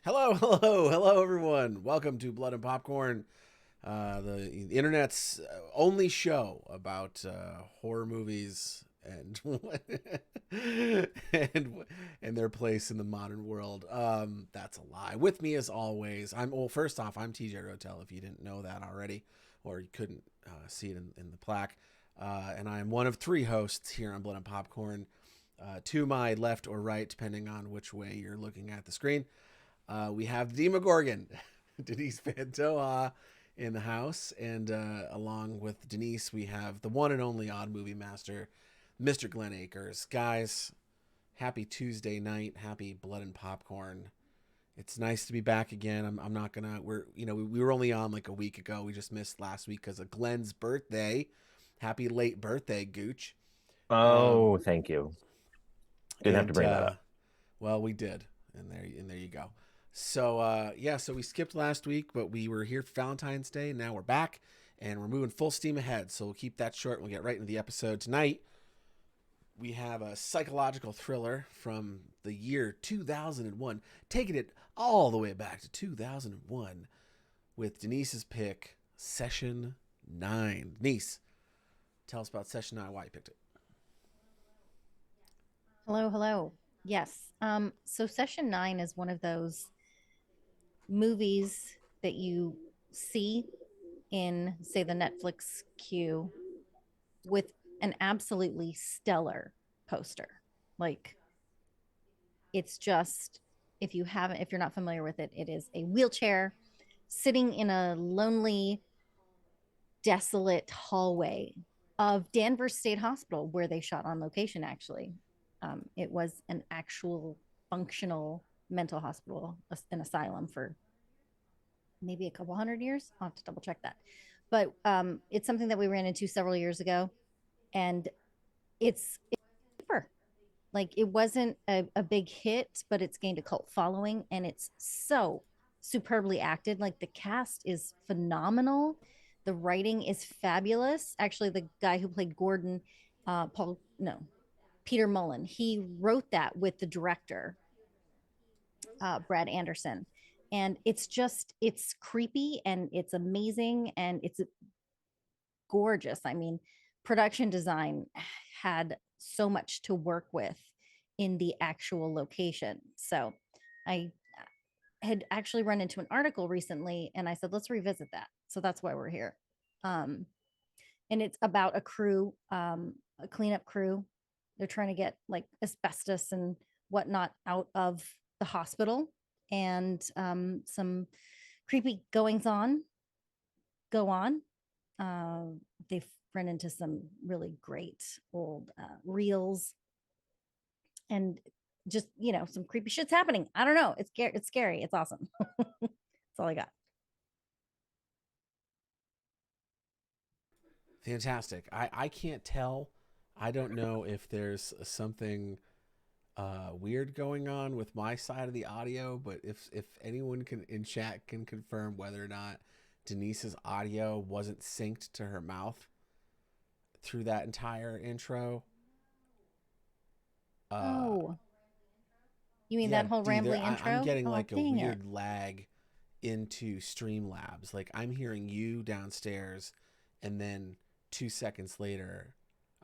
Hello, everyone. Welcome to Blood and Popcorn, the internet's only show about horror movies and and and their place in the modern world. That's a lie. With me, as always, first off, I'm TJ Rotell. If you didn't know that already, or you couldn't see it in the plaque, and I am one of three hosts here on Blood and Popcorn. To my left or right, depending on which way you're looking at the screen. We have the Demogorgon, Denise Pantoja, in the house, and along with Denise, we have the one and only odd movie master, Mr. Glenn Akers. Guys, happy Tuesday night, happy Blood and Popcorn. It's nice to be back again. I'm not gonna. We were only on like a week ago. We just missed last week because of Glenn's birthday. Happy late birthday, Gooch. Um, Oh, thank you. Didn't have to and bring that up. Well, we did, and there you go. So we skipped last week, but we were here for Valentine's Day, and now we're back, and we're moving full steam ahead. So we'll keep that short. And we'll get right into the episode tonight. We have a psychological thriller from the year 2001, taking it all the way back to 2001 with Denise's pick, Session 9. Denise, tell us about Session 9, why you picked it. Hello, hello. Yes. So Session 9 is one of those movies that you see in, say, the Netflix queue with an absolutely stellar poster. Like, it's just, if you're not familiar with it, it is a wheelchair sitting in a lonely, desolate hallway of Danvers State Hospital, where they shot on location, actually. It was an actual functional mental hospital, an asylum for maybe a couple hundred years. I'll have to double check that. But it's something that we ran into several years ago. And it's super. Like, it wasn't a big hit, but it's gained a cult following. And it's so superbly acted. Like, the cast is phenomenal. The writing is fabulous. Actually, the guy who played Gordon, Paul, no, Peter Mullen. He wrote that with the director, Brad Anderson. And it's creepy and it's amazing and it's gorgeous. I mean, production design had so much to work with in the actual location. So I had actually run into an article recently and I said, let's revisit that. So that's why we're here. Um, and it's about a cleanup crew. They're trying to get like asbestos and whatnot out of the hospital, and some creepy goings on go on. They've run into some really great old reels, and just some creepy shit's happening. I don't know. It's scary. It's awesome. That's all I got. Fantastic. I can't tell. I don't know if there's something weird going on with my side of the audio, but if anyone can in chat can confirm whether or not Denise's audio wasn't synced to her mouth through that entire intro. Uh Oh, you mean yeah, that whole dude, rambling I'm intro? getting Oh, like a dang it. weird lag into Streamlabs. Like I'm hearing you downstairs and then 2 seconds later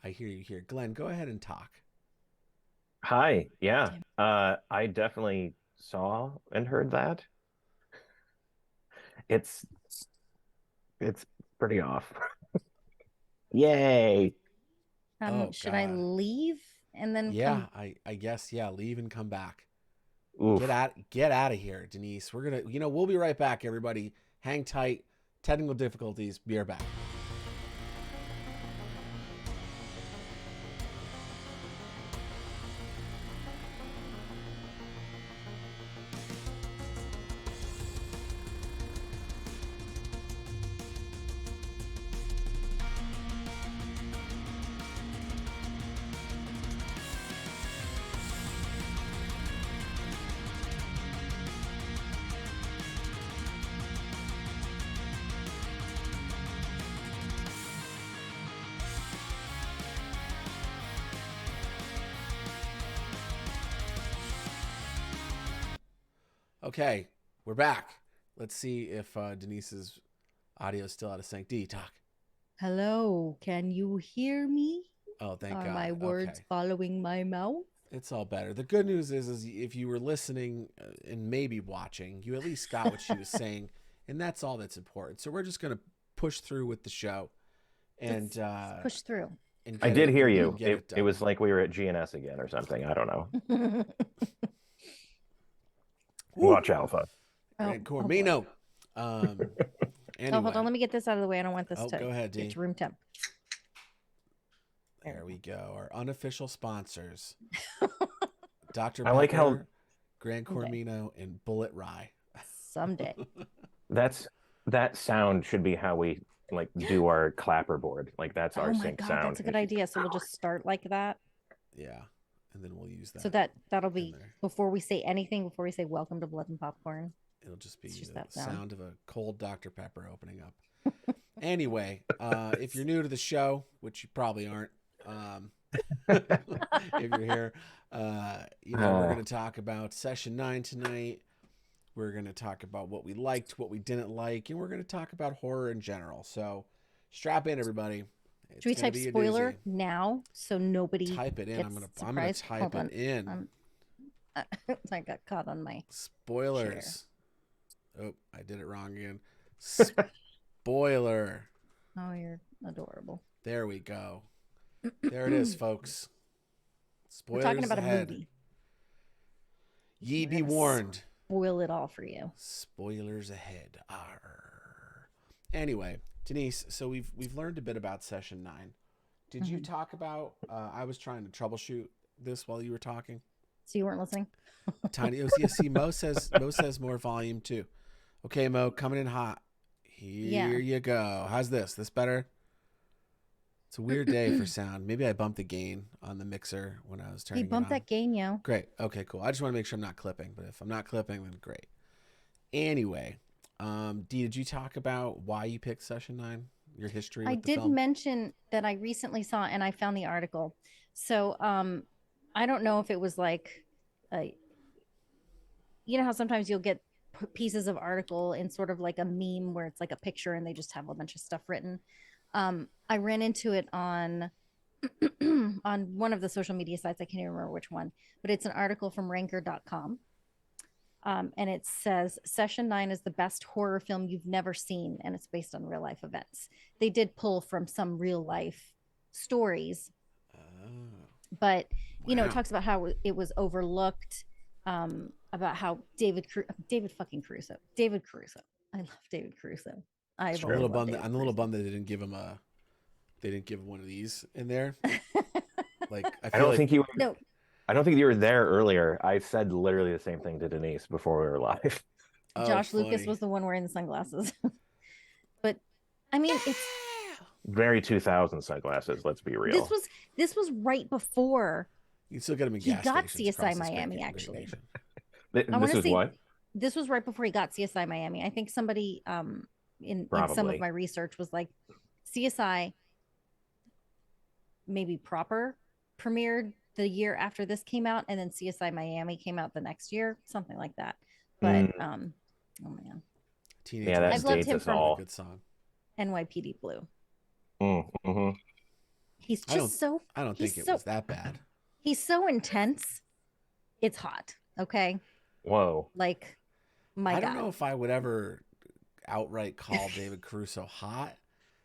I hear you here. Glenn, go ahead and talk. Hi. Yeah. Damn. I definitely saw and heard that. It's it's pretty off. Yay. Oh Should I god. leave and then Yeah, come? I guess yeah, leave and come back. Oof. Get out of here, Denise. We're gonna we'll be right back, everybody. Hang tight. Technical difficulties. Be right back. Okay, We're back. Let's see if Denise's audio is still out of sync. D, talk. Hello, can you hear me? Oh, thank Are God. my words Okay. following my mouth? It's all better. The good news is if you were listening and maybe watching, you at least got what she was saying, and that's all that's important. So we're just going to push through with the show. And Let's push through. And I did hear you. It It was like we were at GNS again or something. I don't know. Watch Alpha. And Cormino. Anyway. Oh, hold on. Let me get this out of the way. I don't want this to go ahead, D. get to room temp. There we go. Our unofficial sponsors. Dr. I like Pepper, how Grand Cormino, and Bullet Rye. Someday. that sound should be how we like do our clapper board. Like that's our Oh my sync God, sound. that's a good idea. So we'll just start like that. Yeah. And then we'll use that. So that'll be before we say anything, before we say welcome to Blood and Popcorn. It'll just be just the that sound of a cold Dr. Pepper opening up. Anyway, if you're new to the show, which you probably aren't, if you're here, we're going to talk about session 9 tonight. We're going to talk about what we liked, what we didn't like, and we're going to talk about horror in general. So strap in, everybody. Should we type spoiler now so nobody type it in? gets I'm gonna type it in. I got caught on my spoilers. Chair. Oh, I did it wrong again. Spoiler. Oh, you're adorable. There we go. There it is, folks. Spoilers. We're talking about ahead. a movie. Ye be warned. Spoil it all for you. Spoilers ahead. Arr. Anyway, Denise, so we've learned a bit about session 9. Did you talk about I was trying to troubleshoot this while you were talking? So you weren't listening? Tiny see, Mo says more volume too. Okay, Mo, coming in hot. Here you go. How's this? This better? It's a weird day for sound. Maybe I bumped the gain on the mixer when I was turning it on. You bumped that gain, yo. Great. Okay, cool. I just want to make sure I'm not clipping, but if I'm not clipping, then great. Anyway, Dee, did you talk about why you picked session 9? Your history with the film? I did mention that I recently saw, and I found the article. So I don't know if it was like, you know how sometimes you'll get pieces of article in sort of like a meme where it's like a picture and they just have a bunch of stuff written. I ran into it on on one of the social media sites. I can't even remember which one, but it's an article from ranker.com. And it says session 9 is the best horror film you've never seen, and it's based on real life events. They did pull from some real life stories, but you know, it talks about how it was overlooked, about how David Caruso. I love David Caruso. I'm a little bummed that they didn't give him one of these in there. Like I don't think you were there earlier. I said literally the same thing to Denise before we were live. Josh Lucas was the one wearing the sunglasses. But I mean, it's very 2000 sunglasses. Let's be real. This was right before you still get him in he got CSI Miami. Actually, This was right before he got CSI Miami. I think somebody in some of my research was like CSI maybe proper premiered the year after this came out, and then CSI Miami came out the next year, something like that. But oh man, I've loved him from a good song. NYPD Blue. Mm-hmm. He's just I don't think it was that bad. He's so intense. It's hot. Okay. Whoa. Like, my God. I don't know if I would ever outright call David Caruso hot.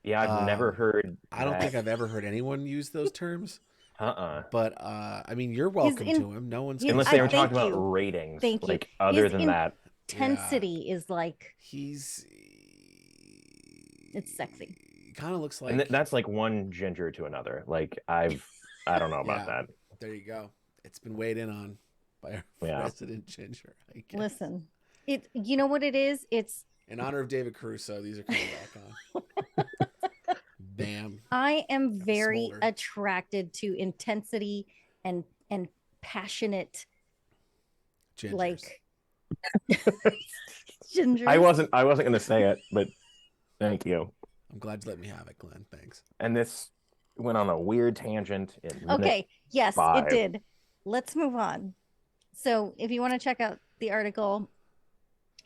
Yeah, I've never heard. I don't think I've ever heard anyone use those terms. But I mean, you're welcome to him. No one's unless they were talking about ratings. Thank you. Like other than that, intensity is like it's sexy. Kind of looks like, and that's like one ginger to another. Like I don't know about that. There you go. It's been weighed in on by our resident ginger. I guess. Listen, you know what it is? It's in honor of David Caruso. These are coming back on. Bam. I am very attracted to intensity and passionate, gingers. Like gingers. I wasn't going to say it, but thank you. I'm glad you let me have it, Glenn. Thanks. And this went on a weird tangent. Yes, it did. Let's move on. So if you want to check out the article,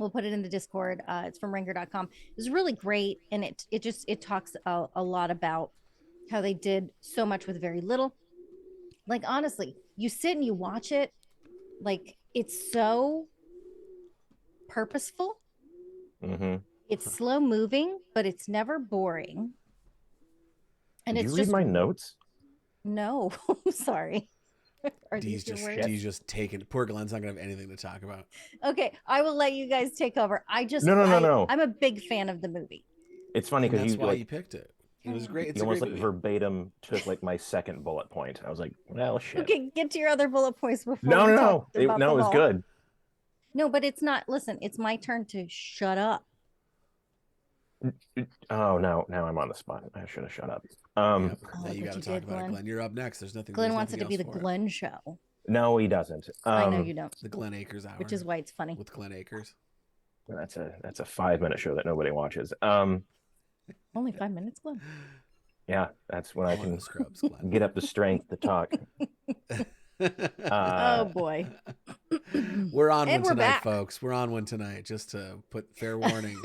We'll put it in the Discord. It's from Ranker.com. It's really great, and it talks a lot about how they did so much with very little. Like, honestly, you sit and you watch it, like, it's so purposeful. Mm-hmm. It's slow moving, but it's never boring. And Did it's you read just my notes? no, sorry. Are these your words? D's just taking. Poor Glenn's not gonna have anything to talk about. Okay, I will let you guys take over. No. I'm a big fan of the movie. It's funny And because that's you why like you picked it. It was great. It's you a almost great like movie. verbatim took like my second bullet point. I was like, well, shit. Okay, get to your other bullet points before No, we no, talk no. about No, the it was ball. good. No, but it's not. Listen, it's my turn to shut up. Oh no, now I'm on the spot. I should have shut up. Yep. Oh, Now look you what got to you talk did, about it, Glenn. Glenn. You're up next. There's nothing. Glenn there's wants it nothing to be the else for it. Glenn show. No, he doesn't. I know you don't, The Glenn Akers hour, which is why it's funny. with Glenn Akers. That's a 5-minute show that nobody watches. Only 5 minutes, Glenn. Yeah, that's when I All in can the scrubs, Glenn. get up the strength to talk. Oh boy. We're on And one we're tonight, back. folks. We're on one tonight. Just to put fair warning.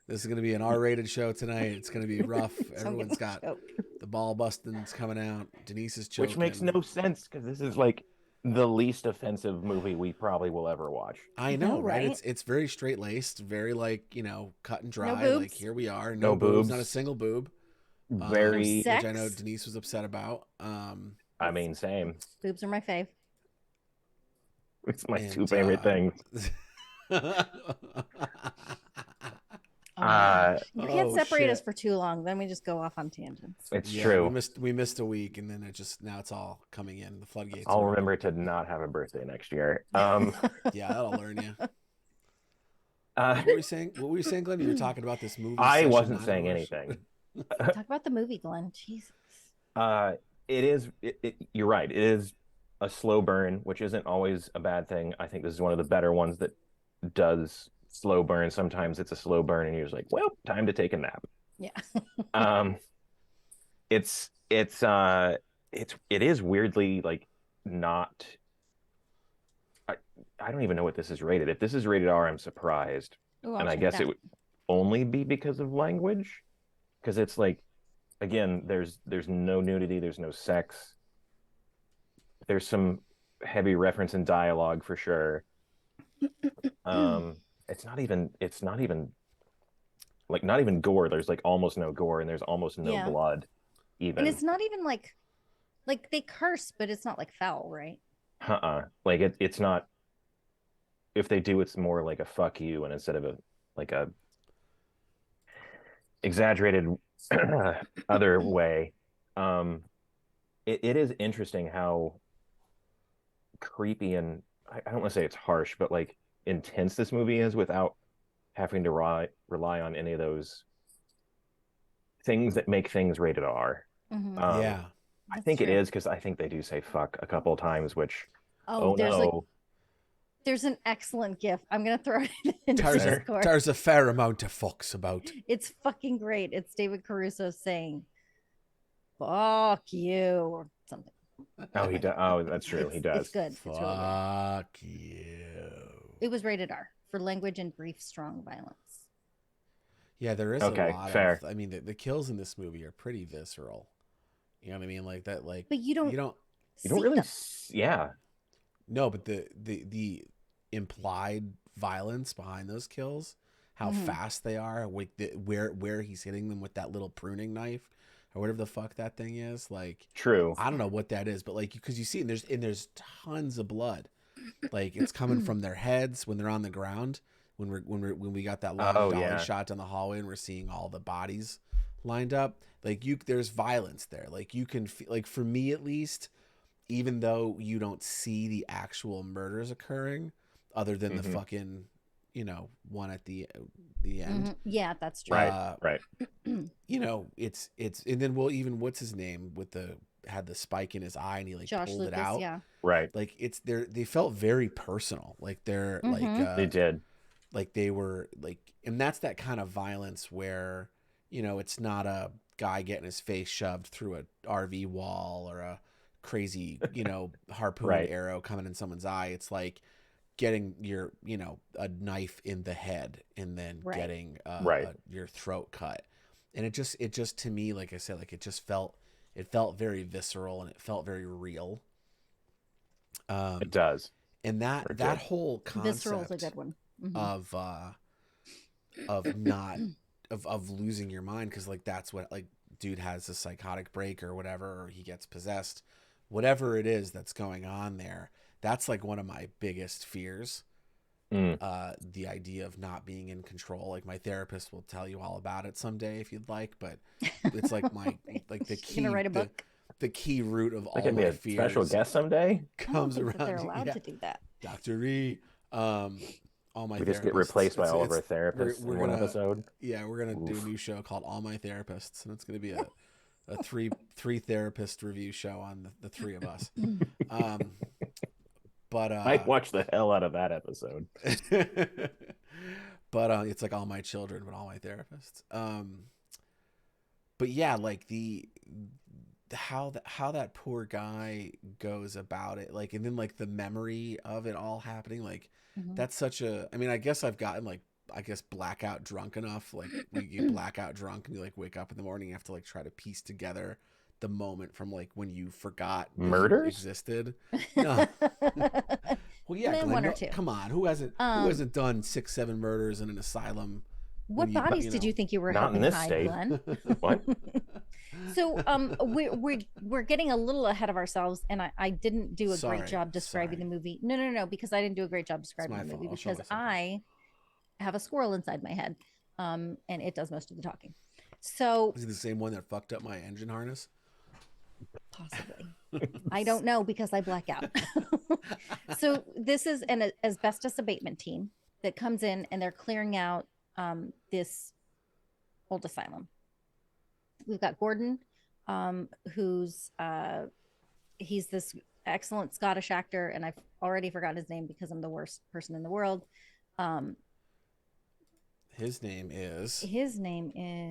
This is going to be an R-rated show tonight. It's going to be rough. Everyone's got the ball busting's coming out. Denise is choking. Which makes no sense because this is like the least offensive movie we probably will ever watch. I know, right? right? It's very straight laced, very like cut and dry. boobs. Like here we are, No boobs. not a single boob. Very, No sex. which I know Denise was upset about. I mean, same. Boobs are my fave. It's my And, two favorite things. You can't Oh, separate shit. us for too long. Then we just go off on tangents. It's Yeah, true. We missed a week, and then now it's all coming in. The floodgates. I'll are remember to not have a birthday next year. open. Yeah, that'll learn you. What were you saying? Glenn? You were talking about this movie. I Session wasn't 9 saying Rush. anything. Talk about the movie, Glenn. Jesus. It is. You're right. It is a slow burn, which isn't always a bad thing. I think this is one of the better ones that does slow burn. Sometimes it's a slow burn, and you're just like, well, time to take a nap. Yeah. It is weirdly like not. I don't even know what this is rated. If this is rated R, I'm surprised, Ooh, I'll and I check guess that. it would only be because of language, because it's like, again, there's no nudity, there's no sex, there's some heavy reference in dialogue for sure. It's not even like not even gore. There's like almost no gore, and there's almost no Yeah. blood even. And it's not even like they curse, but it's not like foul, right? Like it's not. If they do, it's more like a fuck you, and instead of a exaggerated other way. It is interesting how creepy and I don't want to say it's harsh, but like intense this movie is without having to rely on any of those things that make things rated R. Mhm. Yeah. I That's think it true. is because I think they do say fuck a couple of times, which Oh, no. there's an excellent gif. I'm gonna throw it into There's Discord. there's a fair amount of fucks about. It's fucking great. It's David Caruso saying, "Fuck you" or something. Oh, he does. Oh, that's true. He does. It's good. It's really good. Fuck you. It was rated R for language and brief, strong violence. Yeah, there is Okay, a lot fair. of. I mean, the kills in this movie are pretty visceral. You know what I mean? Like that. Like But you don't You don't see really. them. Yeah. no, but the implied violence behind those kills, how Mhm. fast they are, like where he's hitting them with that little pruning knife or whatever the fuck that thing is. Like True. I don't know what that is, but like because you see, and there's tons of blood. Like it's coming from their heads when they're on the ground. When we got that long dolly yeah. shot down the hallway and we're seeing all the bodies lined up, like there's violence there. Like you can feel, like for me at least, even though you don't see the actual murders occurring, other than the Mhm. fucking one at the end. Mhm. Yeah, that's true. Right. Right. It's and then what's his name had the spike in his eye and he like Josh pulled Lucas, it out. yeah. Right. Like they felt very personal. Like they're Mhm. They did. like they were like, and that's that kind of violence where it's not a guy getting his face shoved through a RV wall or a crazy harpoon Right. arrow coming in someone's eye. It's like getting your, you know, a knife in the head and then Right. getting Right. your throat cut. And it just to me, like I said, like it felt very visceral and it felt very real. It does. And that Very that good. whole Visceral's a concept good one. Mhm. of not of losing your mind, because like that's what, like, dude has a psychotic break or whatever, or he gets possessed, whatever it is that's going on there. That's like one of my biggest fears. Mm. The idea of not being in control. Like, my therapist will tell you all about it someday if you'd like, but it's like my like the You're key gonna write a book. the key root of That all can be my a special fears guest someday. I don't comes think that they're around. allowed Yeah, to do that. Dr. E. All my We just get therapists. replaced by all of our It's therapists we're in one gonna episode. we're gonna do a Oof. new show called All My Therapists, and it's gonna be a three therapist review show on the three of us. But I watched the hell out of that episode. but it's like All My Children, but all my therapists. But yeah, like how that poor guy goes about it, like, and then like the memory of it all happening, like that's such a, I mean, I guess I've gotten like, I guess, blackout drunk enough, like when you get blackout drunk and you like wake up in the morning, you have to like try to piece together the moment from like when you forgot that you Murders? existed. No. Well, yeah, Glenn, one or two. come on, who hasn't done 6-7 murders in an asylum? What bodies did you think you were Not in helping this hide, state. Glenn? What? So we're getting a little ahead of ourselves, and I didn't do a Sorry, great job describing sorry. the movie. No, because I didn't do a great job describing my the fault. movie I'll show because myself up. I have a squirrel inside my head, and it does most of the talking. So Is he the same one that fucked up my engine harness? possibly, I don't know because I black out. So this is an asbestos abatement team that comes in and they're clearing out this old asylum. We've got Gordon, who's he's this excellent Scottish actor, and I've already forgotten his name because I'm the worst person in the world. His name is.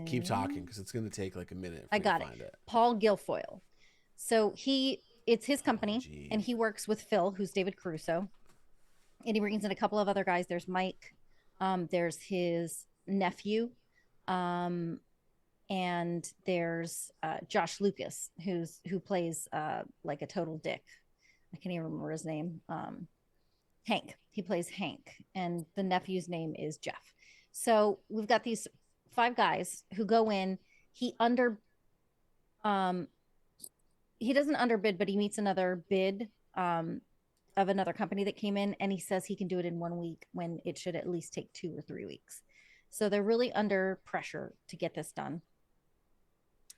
Keep talking because it's going to take like a minute. I got it. Paul Guilfoyle. So it's his company, and he works with Phil, who's David Caruso, and he brings in a couple of other guys. There's Mike, there's his nephew, and there's Josh Lucas, who plays like a total dick. I can't even remember his name. Hank. He plays Hank, and the nephew's name is Jeff. So we've got these 5 guys who go in. He doesn't underbid, but he meets another bid of another company that came in, and he says he can do it in 1 week when it should at least take 2 or 3 weeks. So they're really under pressure to get this done.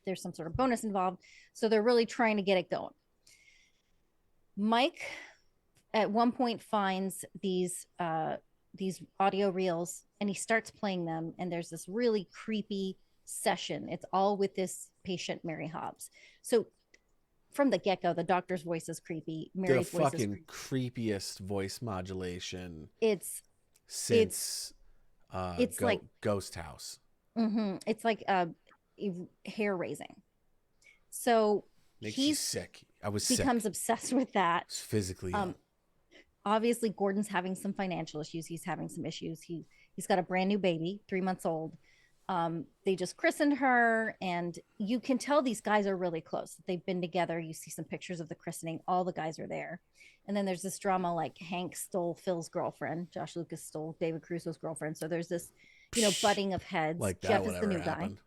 There's some sort of bonus involved, so they're really trying to get it going. Mike at one point finds these audio reels, and he starts playing them, and there's this really creepy session. It's all with this patient, Mary Hobbs. So from the get-go, the doctor's voice is creepy. Mary's the voice fucking is creepiest voice modulation it's like Ghost House. It's like hair raising. So Makes you sick. I was becomes sick. obsessed with that. It's physically ill. Obviously Gordon's having some financial issues. He's having some issues. He's got a brand new baby, 3 months old. They just christened her, and you can tell these guys are really close. They've been together. You see some pictures of the christening. All the guys are there. And then there's this drama, like Hank stole Phil's girlfriend. Josh Lucas stole David Caruso's girlfriend. So there's this, butting of heads. Like that Jeff would is the ever new happen.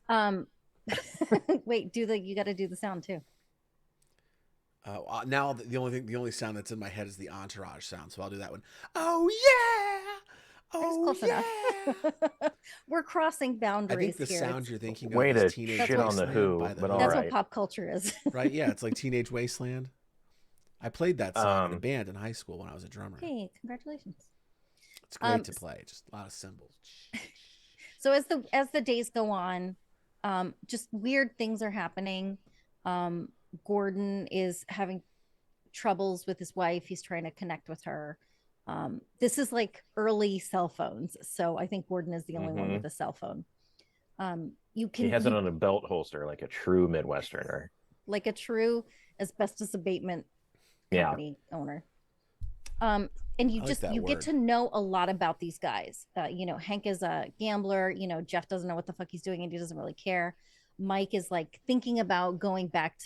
guy. Wait, you got to do the sound too. Now the only sound that's in my head is the Entourage sound, so I'll do that one. Oh yeah, close enough. We're crossing boundaries. I think the here. sound you're thinking Way of to is Teenage shit on the Wasteland Who, by the but Who. That's right. what pop culture is. Right? Yeah, it's like Teenage Wasteland. I played that song in a band in high school when I was a drummer. Hey, congratulations! It's great to play. Just a lot of cymbals. So as the days go on, just weird things are happening. Gordon is having troubles with his wife. He's trying to connect with her. This is like early cell phones, so I think Gordon is the only one with a cell phone. He has it on a belt holster, like a true Midwesterner. Like a true asbestos abatement company owner. And you I like just that you get word. to know a lot about these guys. You know, Hank is a gambler. You know, Jeff doesn't know what the fuck he's doing and he doesn't really care. Mike is like thinking about going back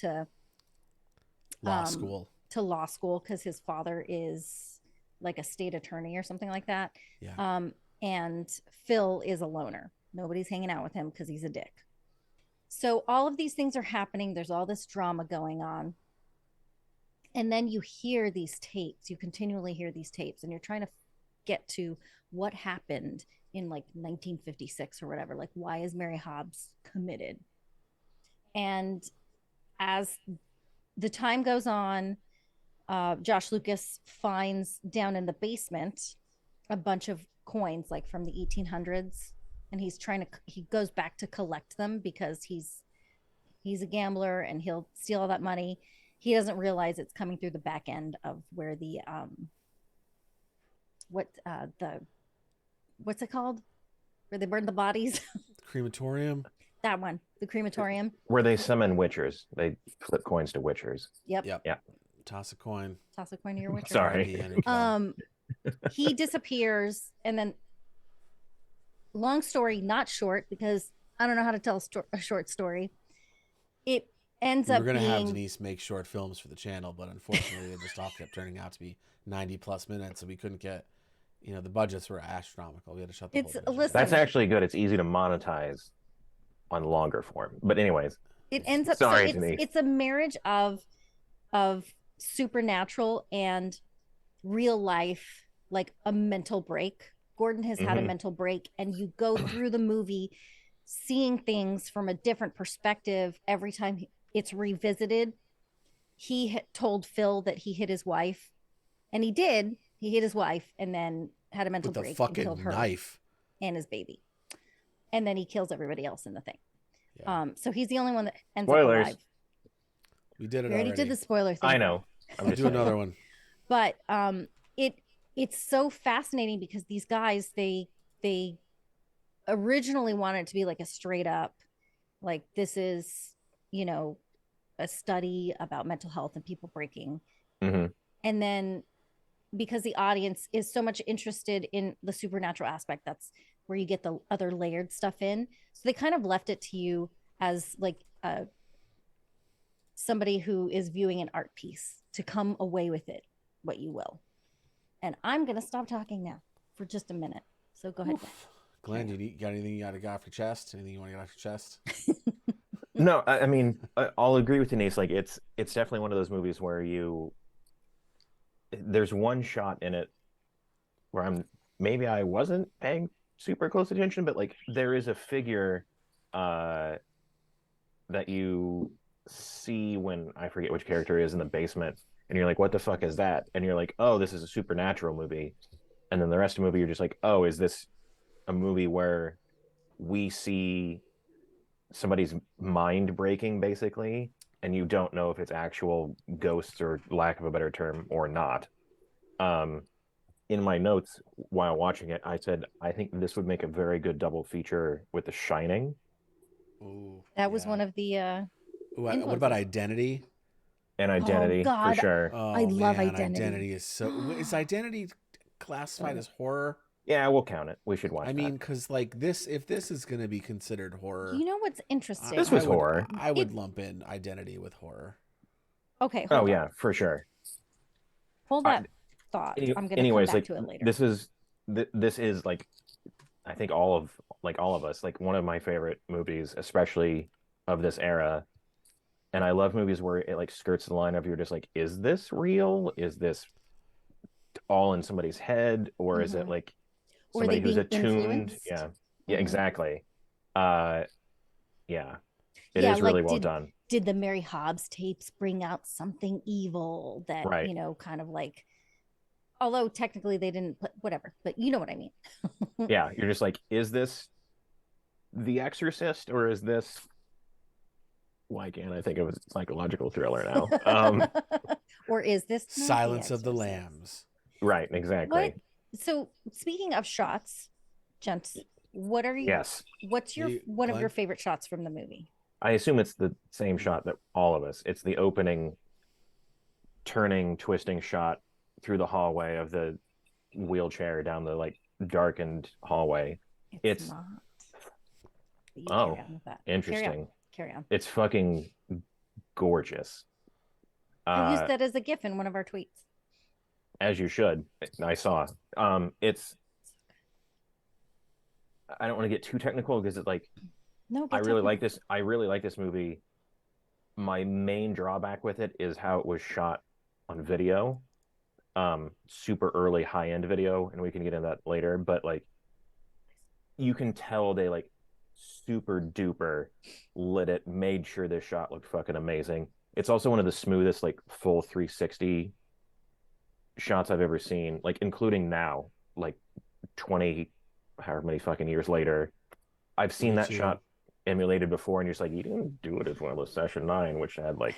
Law school. to law school because his father is like a state attorney or something like that. Yeah. And Phil is a loner. Nobody's hanging out with him because he's a dick. So all of these things are happening. There's all this drama going on. And then you hear these tapes. You continually hear these tapes, and you're trying to get to what happened in like 1956 or whatever. Like, why is Mary Hobbs committed? And as the time goes on, Josh Lucas finds down in the basement a bunch of coins, like from the 1800s, and he goes back to collect them because he's a gambler and he'll steal all that money. He doesn't realize it's coming through the back end of where the what's it called, where they burn the bodies. Crematorium. That one, the crematorium. Where they summon witchers. They flip coins to witchers. Yep. Yeah. Toss a coin. Toss a coin to your witcher. Sorry. He disappears, and then long story not short, because I don't know how to tell a short story. It ends up We're gonna have being Denise make short films for the channel, but unfortunately, they just all kept turning out to be 90+ minutes, so we couldn't get. You know, the budgets were astronomical. We had to shut the whole thing down. listen, That's actually good. It's easy to monetize on longer form. But anyways, it ends up sorry, so Denise. it's a marriage of supernatural and real life, like a mental break. Gordon has had a mental break, and you go through the movie seeing things from a different perspective every time it's revisited. He told Phil that he hit his wife, and he did. He hit his wife and then had a mental with break a fucking and killed her knife and his baby. And then he kills everybody else in the thing. Yeah. So he's the only one that ends Spoilers. up alive. We did it We already did the spoiler thing. I know. I'll do another one. But it's so fascinating because these guys, they originally wanted it to be like a straight up, like, this is, you know, a study about mental health and people breaking. Mm-hmm. And then because the audience is so much interested in the supernatural aspect, that's where you get the other layered stuff in. So they kind of left it to you as like somebody who is viewing an art piece to come away with it what you will. And I'm gonna stop talking now for just a minute, so go ahead. Glenn, you got anything you got to get off your chest? Anything you want to get off your chest? No, I mean, I'll agree with Denise. Like, it's definitely one of those movies where there's one shot in it where maybe I wasn't paying super close attention, but like there is a figure that you see when I forget which character is in the basement, and you're like, what the fuck is that? And you're like, oh, this is a supernatural movie. And then the rest of the movie, you're just like, oh, is this a movie where we see somebody's mind breaking, basically, and you don't know if it's actual ghosts or, lack of a better term, or not. In my notes while watching it, I said I think this would make a very good double feature with The Shining. Ooh, That was one of the what about Identity? And Identity, for sure. Oh, I love man, Identity. Is Identity classified as horror? Yeah, we'll count it. We should watch I mean, because like this, if this is going to be considered horror, You know what's interesting? This was horror. I would lump in Identity with horror. Okay. Oh yeah, for sure. Hold that thought. I'm going to come back to it later. This is like, I think all of us, like, one of my favorite movies, especially of this era. And I love movies where it like skirts the line of, you're just like, is this real? Is this all in somebody's head, or is it like somebody who's attuned? Yeah, exactly. It is really well done. Did the Mary Hobbs tapes bring out something evil that, right, you know, kind of like, although technically they didn't put whatever, but you know what I mean. Yeah, you're just like, is this The Exorcist, or is this, why can't I think of a psychological thriller now? Or is this Silence of the Lambs? Right, exactly. So speaking of shots, gents, what are you? Yes. What's your one of your favorite shots from the movie? I assume it's the same shot that all of us. It's the opening turning, twisting shot through the hallway of the wheelchair down the like darkened hallway. It's not. You Oh, carry on with that. interesting. Carry on. It's fucking gorgeous. I used that as a GIF in one of our tweets. As you should. I saw. It's. I don't want to get too technical because it's like. No, I really like this. I really like this movie. My main drawback with it is how it was shot on video, super early high end video, and we can get into that later. But like, you can tell they like super duper lit it, made sure this shot looked fucking amazing. It's also one of the smoothest like full 360 shots I've ever seen, like including now, like 20, however many fucking years later. I've seen that shot emulated before, and you're just like, you didn't do it as well as Session 9, which had like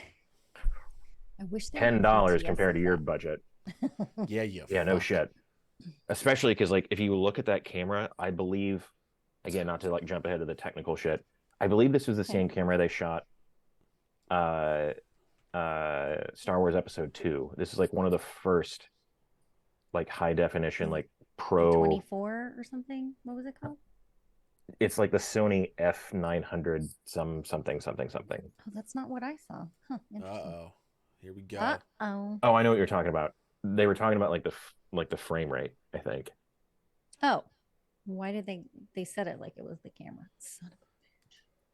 I wish $10 compared to your budget. Yeah, no shit. Especially because like if you look at that camera, I believe, again, not to like jump ahead of the technical shit, I believe this was the same camera they shot Star Wars Episode 2. This is like one of the first like high definition like pro 24 or something. What was it called? It's like the Sony F900 something. Oh, that's not what I saw. Huh, Uh-oh. Here we go. Uh-oh. Oh, I know what you're talking about. They were talking about like the frame rate, I think. Oh. Why did they said it like it was the camera? Son of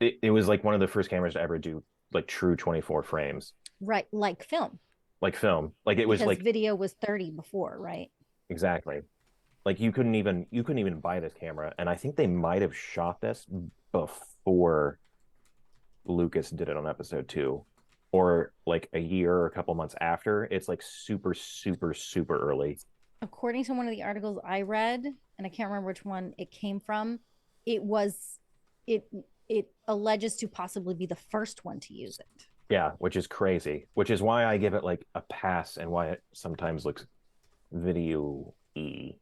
a bitch. It was like one of the first cameras to ever do like true 24 frames. Right, like film. Like film. Like it was because like video was 30 before, right? Exactly. Like you couldn't even buy this camera, and I think they might have shot this before Lucas did it on Episode 2, or like a year or a couple months after. It's like super early. According to one of the articles I read, and I can't remember which one it came from, it alleges to possibly be the first one to use it. Yeah, which is crazy. Which is why I give it like a pass, and why it sometimes looks video-y,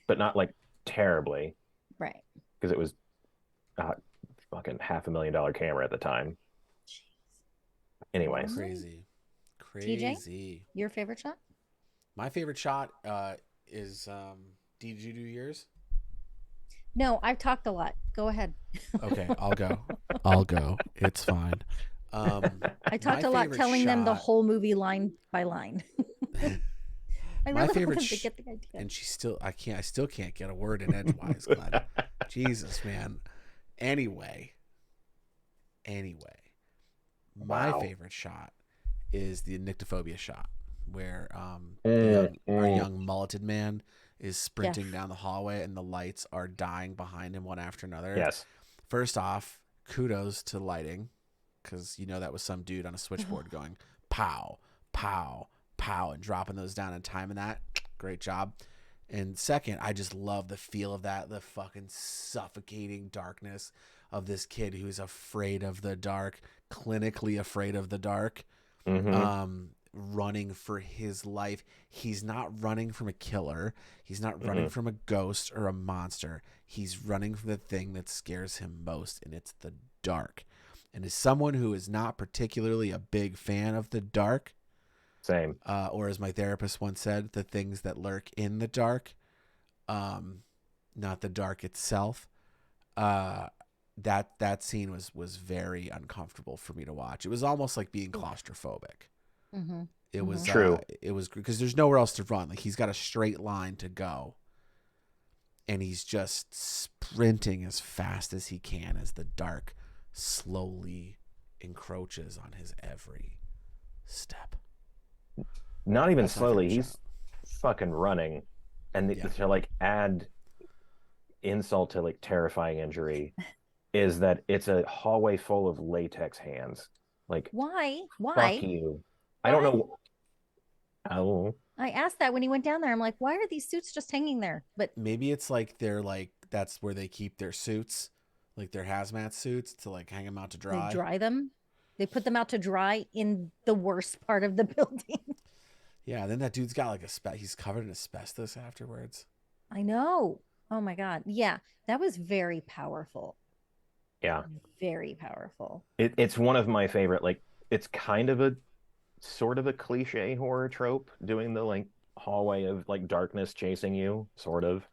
but not like terribly, right? Because it was fucking $500,000 camera at the time. Jeez. Anyways, crazy. TJ, your favorite shot? My favorite shot is did you do yours? No, I've talked a lot. Go ahead. Okay, I'll go. It's fine. I talked a lot telling them the whole movie line by line. My favorite to get the idea. And I still can't get a word in edgewise, Glenn. Jesus, man. Anyway, my favorite shot is the nyctophobia shot where our young mulleted man is sprinting down the hallway and the lights are dying behind him one after another. Yes. First off, kudos to lighting, because that was some dude on a switchboard going pow, pow, pow, and dropping those down and timing that. Great job. And second, I just love the feel of that, the fucking suffocating darkness of this kid who's afraid of the dark, clinically afraid of the dark, running for his life. He's not running from a killer. He's not running from a ghost or a monster. He's running from the thing that scares him most, and it's the dark. And as someone who is not particularly a big fan of the dark, same. Or as my therapist once said, the things that lurk in the dark, not the dark itself. That scene was very uncomfortable for me to watch. It was almost like being claustrophobic. Mm-hmm. It was true. It was because there's nowhere else to run. Like he's got a straight line to go, and he's just sprinting as fast as he can as the dark slowly encroaches on his every step. Not even slowly. He's fucking running, and to like add insult to like terrifying injury is that it's a hallway full of latex hands. Like why? Fuck you. Why? I don't know. Oh. I asked that when he went down there. I'm like, why are these suits just hanging there? But maybe it's like they're like that's where they keep their suits, like their hazmat suits, to like hang them out to dry. They dry them. They put them out to dry in the worst part of the building. Yeah, then that dude's got like he's covered in asbestos afterwards. I know. Oh my God. Yeah, that was very powerful. Yeah. Very powerful. It's one of my favorite, like, it's kind of a sort of a cliche horror trope, doing the like hallway of like darkness chasing you, sort of.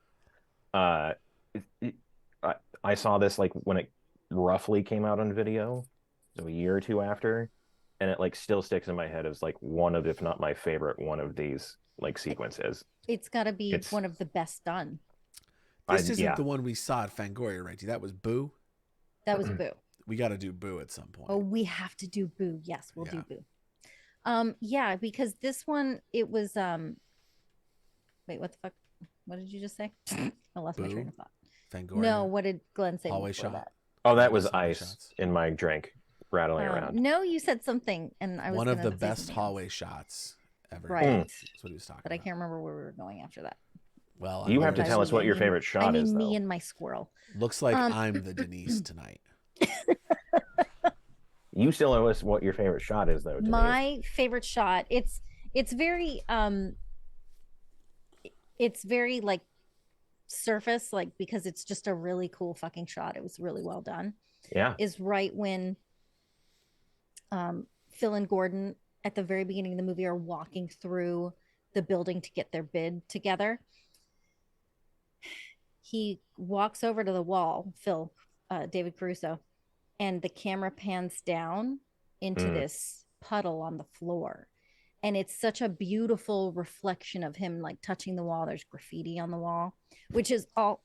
Uh, it, it, I, I saw this like when it roughly came out on video, so a year or two after, and it like still sticks in my head as like one of, if not my favorite, one of these like sequences. It's got to be It's one of the best done. This isn't yeah. the one we saw at Fangoria, right? That was Boo. That was Boo. We got to do Boo at some point. Oh, we have to do Boo. Yes, we'll Yeah. do Boo. Yeah, because this one it was wait, what the fuck? What did you just say? I lost my Boo? train of thought. Fangoria. No, what did Glenn say Hallway before shot. that? Oh, that That was was hallway ice shots. in my drink rattling around. No, you said something, and I was One of the say best something hallway else, shots ever. Right. That's what he was talking but I about. can't remember where we were going after that. Well, You have to By tell we, us what I your mean- favorite I shot mean is, me though. and my squirrel. Looks like I'm the Denise tonight. You still owe us what your favorite shot is, though, Denise. My favorite shot. It's very it's very like surface, like because it's just a really cool fucking shot. It was really well done. Yeah. Is right when Phil and Gordon at the very beginning of the movie are walking through the building to get their bid together. He walks over to the wall, Phil, David Caruso, and the camera pans down into this puddle on the floor. And it's such a beautiful reflection of him like touching the wall. There's graffiti on the wall, which is all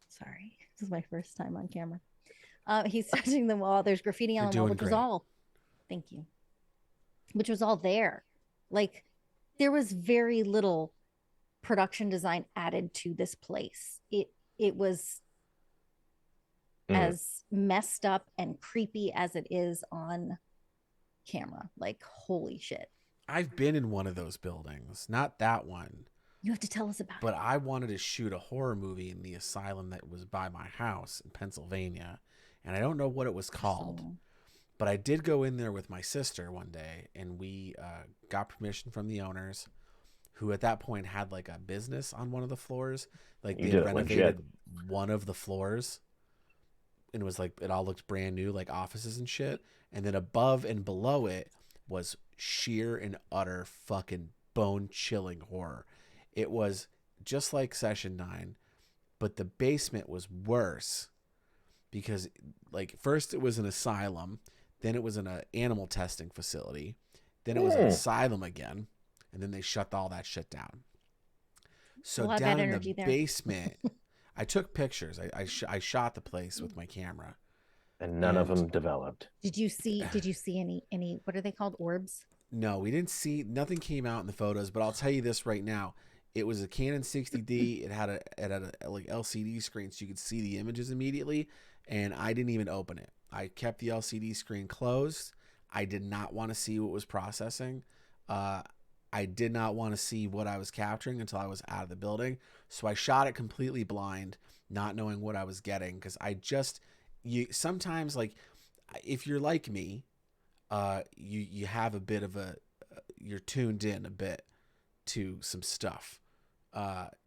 sorry, this is my first time on camera. He's touching the wall. There's graffiti on You're the wall, doing which was great. all thank you. Which was all there. Like there was very little production design added to this place. It was as messed up and creepy as it is on camera. Like holy shit. I've been in one of those buildings, not that one, You have to tell us about but it. I wanted to shoot a horror movie in the asylum that was by my house in Pennsylvania, and I don't know what it was called. But I did go in there with my sister one day, and we got permission from the owners, who at that point had like a business on one of the floors. Like You they did it renovated legit. one of the floors, and it was like it all looked brand new, like offices and shit. And then above and below it was sheer and utter fucking bone-chilling horror. It was just like Session 9, but the basement was worse because, like, first it was an asylum. Then it was an animal testing facility. Then it was an asylum again. And then they shut all that shit down. So lot of down bad in energy the there. basement, I took pictures. I shot the place with my camera. And none of And- them developed. Did you see any what are they called? Orbs? No, we didn't see, nothing came out in the photos, but I'll tell you this right now. It was a Canon 60D. It had a like LCD screen so you could see the images immediately, and I didn't even open it. I kept the LCD screen closed. I did not want to see what was processing. I did not want to see what I was capturing until I was out of the building. So I shot it completely blind, not knowing what I was getting, because you sometimes, like, if you're like me, you have a bit of you're tuned in a bit to some stuff,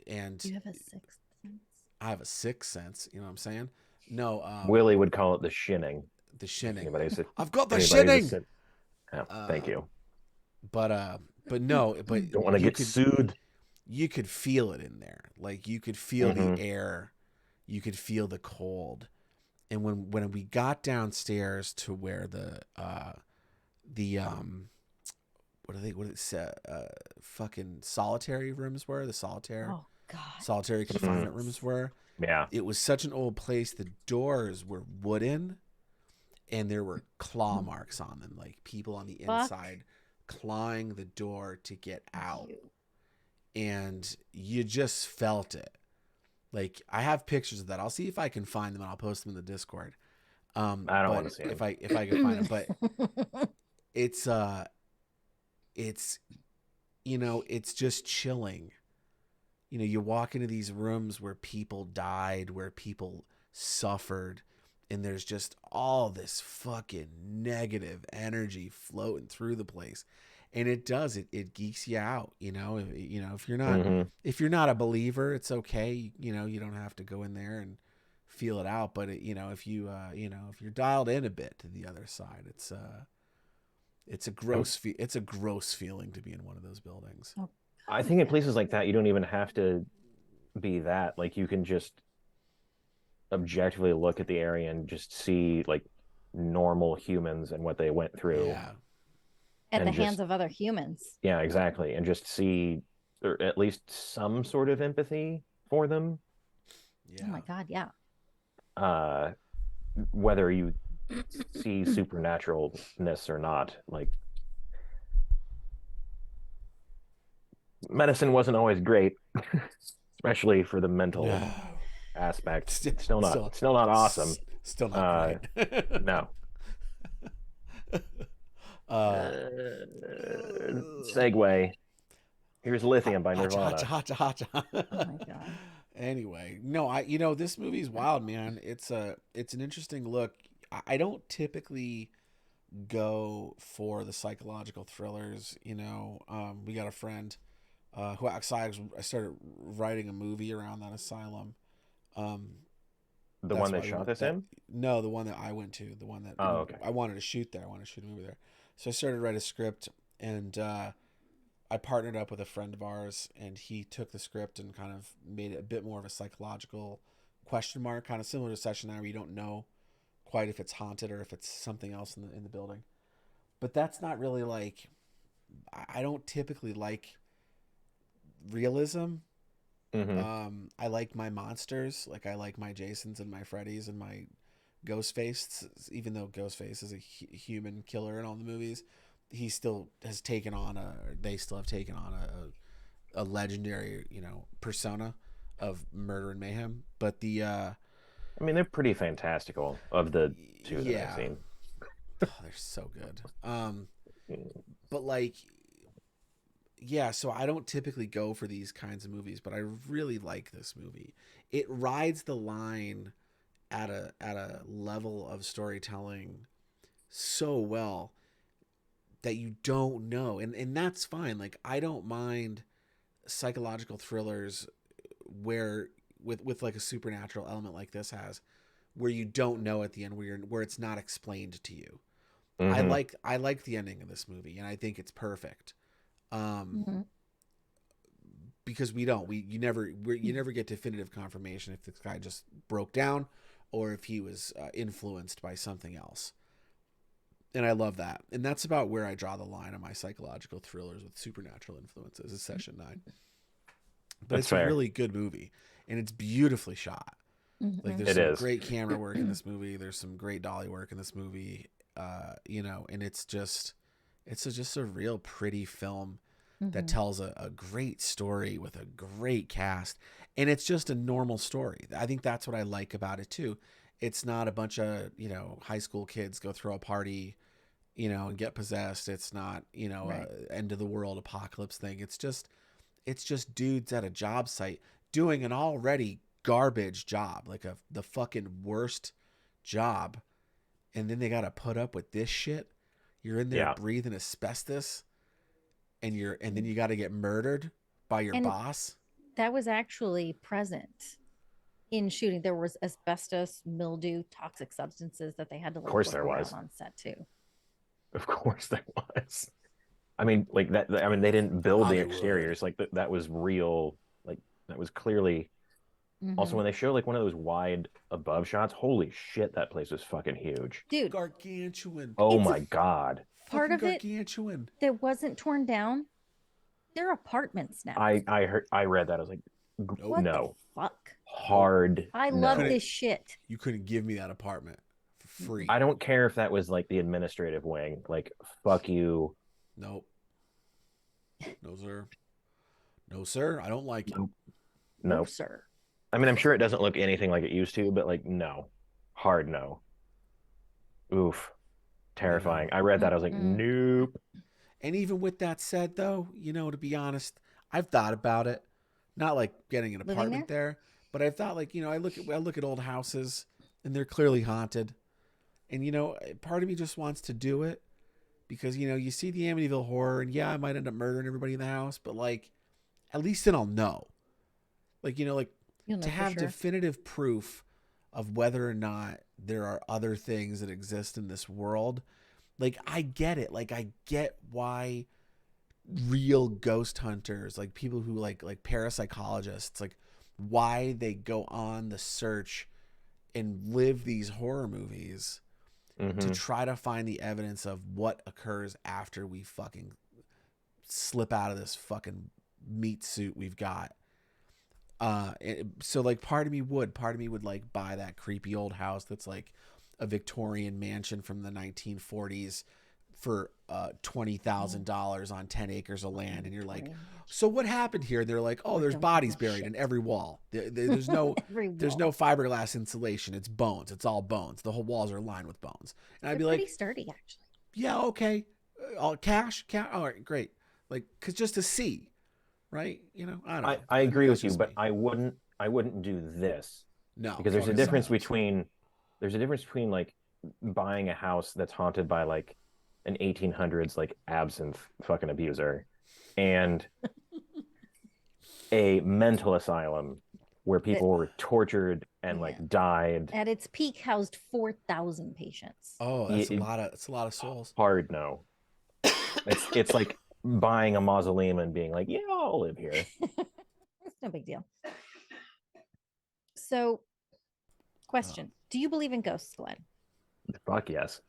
and You have a sixth sense. I have a sixth sense. You know what I'm saying? No, Willie would call it the shinning. the shinning. Anybody's I've got the anybody's shinning. thank you. But no, but Don't want to you get could- sued. You could feel it in there. Like you could feel Mhm. the air, you could feel the cold. And when we got downstairs to where the what it say, fucking solitary rooms were, the Oh God. solitary confinement rooms were, Yeah. it was such an old place. The doors were wooden, and there were claw marks on them, like people on the Fuck. inside clawing the door to get out. You. And you just felt it. Like, I have pictures of that. I'll see if I can find them, and I'll post them in the Discord. I don't but want to see if them. I can find them. But it's it's just chilling. You know, you walk into these rooms where people died, where people suffered, and there's just all this fucking negative energy floating through the place. And it geeks you out, you know. If you're not Mhm. if you're not a believer, it's okay. You know, you don't have to go in there and feel it out. But if you're dialed in a bit to the other side, It's a gross it's a gross feeling to be in one of those buildings. Oh, I think in places like that, you don't even have to be that. Like you can just objectively look at the area and just see like normal humans and what they went through, Yeah. at the and hands just of other humans. yeah, exactly, and just see or at least some sort of empathy for them. Yeah. Oh my God, yeah. Uh, whether you see supernaturalness or not, like medicine wasn't always great, especially for the mental No. aspect. Still, It's still not awesome. Still not Uh, great. no. uh, Segue. Here's Lithium by Hacha, hacha, Nirvana. hacha, hacha. Oh my God. Anyway, no, this movie's wild, man. It's an interesting look. I don't typically go for the psychological thrillers. We got a friend who I started writing a movie around that asylum. Um, The that's one why they shot this in? No, the one that I went to, the one that Oh, okay. I wanted to shoot there. I wanted to shoot a movie there. So I started to write a script, and I partnered up with a friend of ours, and he took the script and kind of made it a bit more of a psychological question mark, kind of similar to Session 9, where you don't know quite if it's haunted or if it's something else in the building. But that's not really like, I don't typically like realism. Mm-hmm. I like my monsters, like I like my Jasons and my Freddys and my Ghostface. Even though Ghostface is a human killer in all the movies, he still has taken on they still have taken on a legendary, persona of murder and mayhem. But I mean, they're pretty fantastical of the two that I've yeah, seen. they're so good. But like, yeah, so I don't typically go for these kinds of movies, but I really like this movie. It rides the line at a level of storytelling so well that you don't know. And that's fine. Like, I don't mind psychological thrillers where with like a supernatural element like this has, where you don't know at the end, where it's not explained to you. Mm-hmm. I like the ending of this movie, and I think it's perfect. Mm-hmm. Because you never get definitive confirmation if this guy just broke down or if he was influenced by something else. And I love that. And that's about where I draw the line on my psychological thrillers with supernatural influences, is Session 9. But That's it's a fair. really good movie, and it's beautifully shot. Like, Mm-hmm. there's It some is. great camera work in this movie. There's some great dolly work in this movie. And it's just a real pretty film that Mm-hmm. tells a great story with a great cast. And it's just a normal story. I think that's what I like about it too. It's not a bunch of, high school kids go throw a party, and get possessed. It's not, Right. a end of the world apocalypse thing. It's just dudes at a job site doing an already garbage job, like the fucking worst job. And then they got to put up with this shit. You're in there Yeah. breathing asbestos, and then you got to get murdered by your And boss. that was actually present in shooting. There was asbestos, mildew, toxic substances that they had to Of like course look there around was. on set too. Of course there was. I mean, like that. I mean, they didn't build the Hollywood. exteriors. Like that was real. Like that was clearly. Also, Mm-hmm. when they show like one of those wide above shots, holy shit, that place was fucking huge. Dude, Gargantuan. Oh it's a my god. part Fucking of it gargantuan. that wasn't torn down. They're apartments now. I read that. I was like, Nope. What the no, fuck? hard I love no. this shit. You couldn't give me that apartment for free. I don't care if that was like the administrative wing. Like, fuck you. Nope. No, sir. No, sir. I don't like it. Nope. No, Nope. sir. I mean, I'm sure it doesn't look anything like it used to, but like, no, hard no. Oof, terrifying. I read that. I was like, Mm-mm. nope. And even with that said, though, to be honest, I've thought about it. Not like getting an Living apartment there, but I've thought like, I look at old houses and they're clearly haunted. And part of me just wants to do it because you see the Amityville Horror, and yeah, I might end up murdering everybody in the house, but like at least then I'll know. Like, like You'll know to for have sure. definitive proof of whether or not there are other things that exist in this world Like, I get it. Like, I get why real ghost hunters, like people who like parapsychologists, like why they go on the search and live these horror movies to Mm-hmm. try to find the evidence of what occurs after we fucking slip out of this fucking meat suit we've got. So like part of me would like buy that creepy old house that's like a Victorian mansion from the 1940s for $20,000 on 10 acres of land, and you're like, so what happened here? They're like, oh, there's bodies buried in every wall. There's no there's no fiberglass insulation. It's bones. It's all bones. The whole walls are lined with bones. And I'd be like, pretty sturdy, actually. Yeah, okay, all cash. All right, great. Like, cause just to see, right? You know, I don't know. I agree with you, just but me. I wouldn't do this. No, Because there's a fuck difference no. between like buying a house that's haunted by like an 1800s like absinthe fucking abuser and a mental asylum where people were tortured and like died. At its peak, housed 4,000 patients. Oh, that's a lot of souls. Hard no. It's like buying a mausoleum and being like, yeah, I'll live here. It's no big deal. So, question: do you believe in ghosts, Glenn? Fuck yes.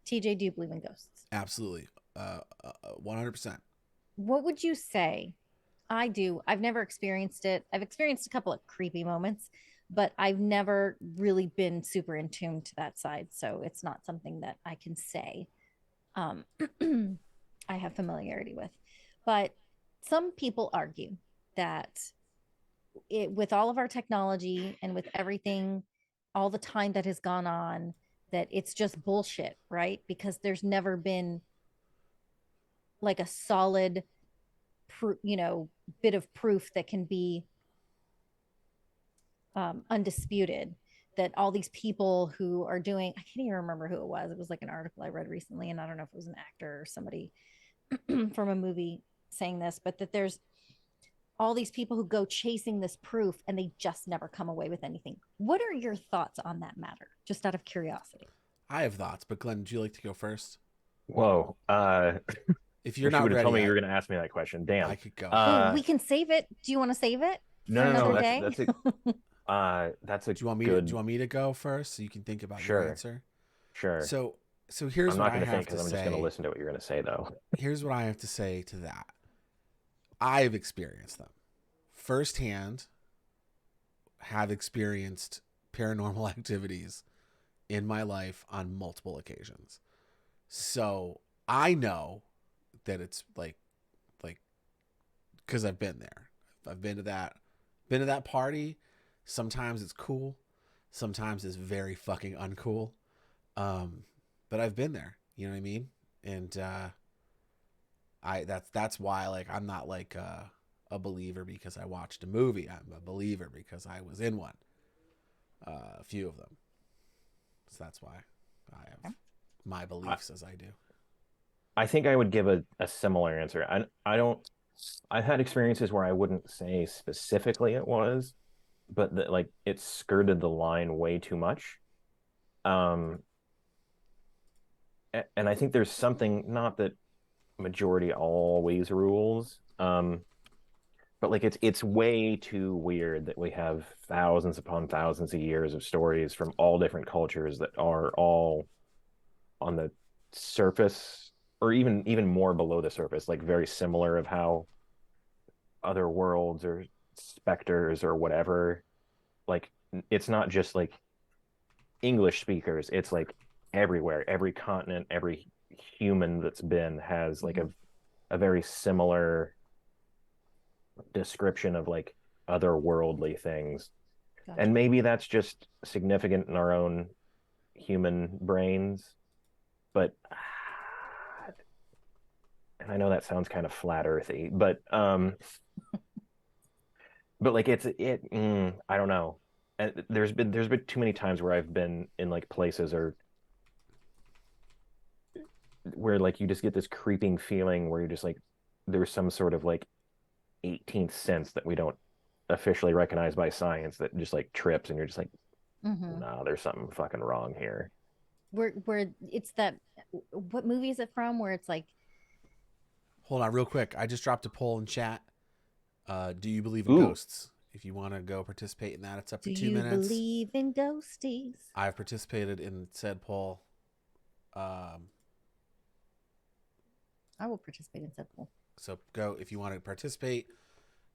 TJ, do you believe in ghosts? Absolutely, 100%. What would you say? I do. I've never experienced it. I've experienced a couple of creepy moments, but I've never really been super in tune to that side. So it's not something that I can say I have familiarity with. But some people argue that with all of our technology and with everything, all the time that has gone on, that it's just bullshit, right? Because there's never been like a solid bit of proof that can be undisputed, that all these people who are doing, I can't even remember who it was like an article I read recently, and I don't know if it was an actor or somebody from a movie saying this, but that there's all these people who go chasing this proof and they just never come away with anything. What are your thoughts on that matter, just out of curiosity? I have thoughts, but Glenn, would you like to go first? Whoa. If you're you not would have ready, told me you were going to ask me that question. Damn. I could go. We can save it. Do you want to save it for another day? That's a do you want me to go first so you can think about your answer? Sure. So here's what I have to say. I'm not going to think because I'm just going to listen to what you're going to say, though. Here's what I have to say to that. I've experienced them firsthand. Have experienced paranormal activities in my life on multiple occasions. So I know that it's like because I've been there. I've been to that party. Sometimes it's cool. Sometimes it's very fucking uncool. But I've been there. You know what I mean? And that's why like I'm not like a believer because I watched a movie. I'm a believer because I was in one. A few of them. So that's why I have my beliefs as I do. I think I would give a similar answer. I've had experiences where I wouldn't say specifically it was, but like it skirted the line way too much. And I think there's something, not that majority always rules, but like it's way too weird that we have thousands upon thousands of years of stories from all different cultures that are all on the surface or even more below the surface, like very similar of how other worlds or specters or whatever, like it's not just like English speakers, it's like everywhere, every continent, every human that's been has like a very similar description of like otherworldly things. Gotcha. And maybe that's just significant in our own human brains, but and I know that sounds kind of flat earthy, but like I don't know. And there's been too many times where I've been in like places or where like you just get this creeping feeling where you're just like there's some sort of like 18th sense that we don't officially recognize by science that just like trips and you're just like no, there's something fucking wrong here. Where it's that what movie is it from? Where it's like, Hold on, real quick. I just dropped a poll in chat. Do you believe in Ooh. ghosts? If you want to go participate in that, it's up for do 2 you minutes. believe in ghosties? I've participated in said poll. I will participate in said poll. So go if you want to participate.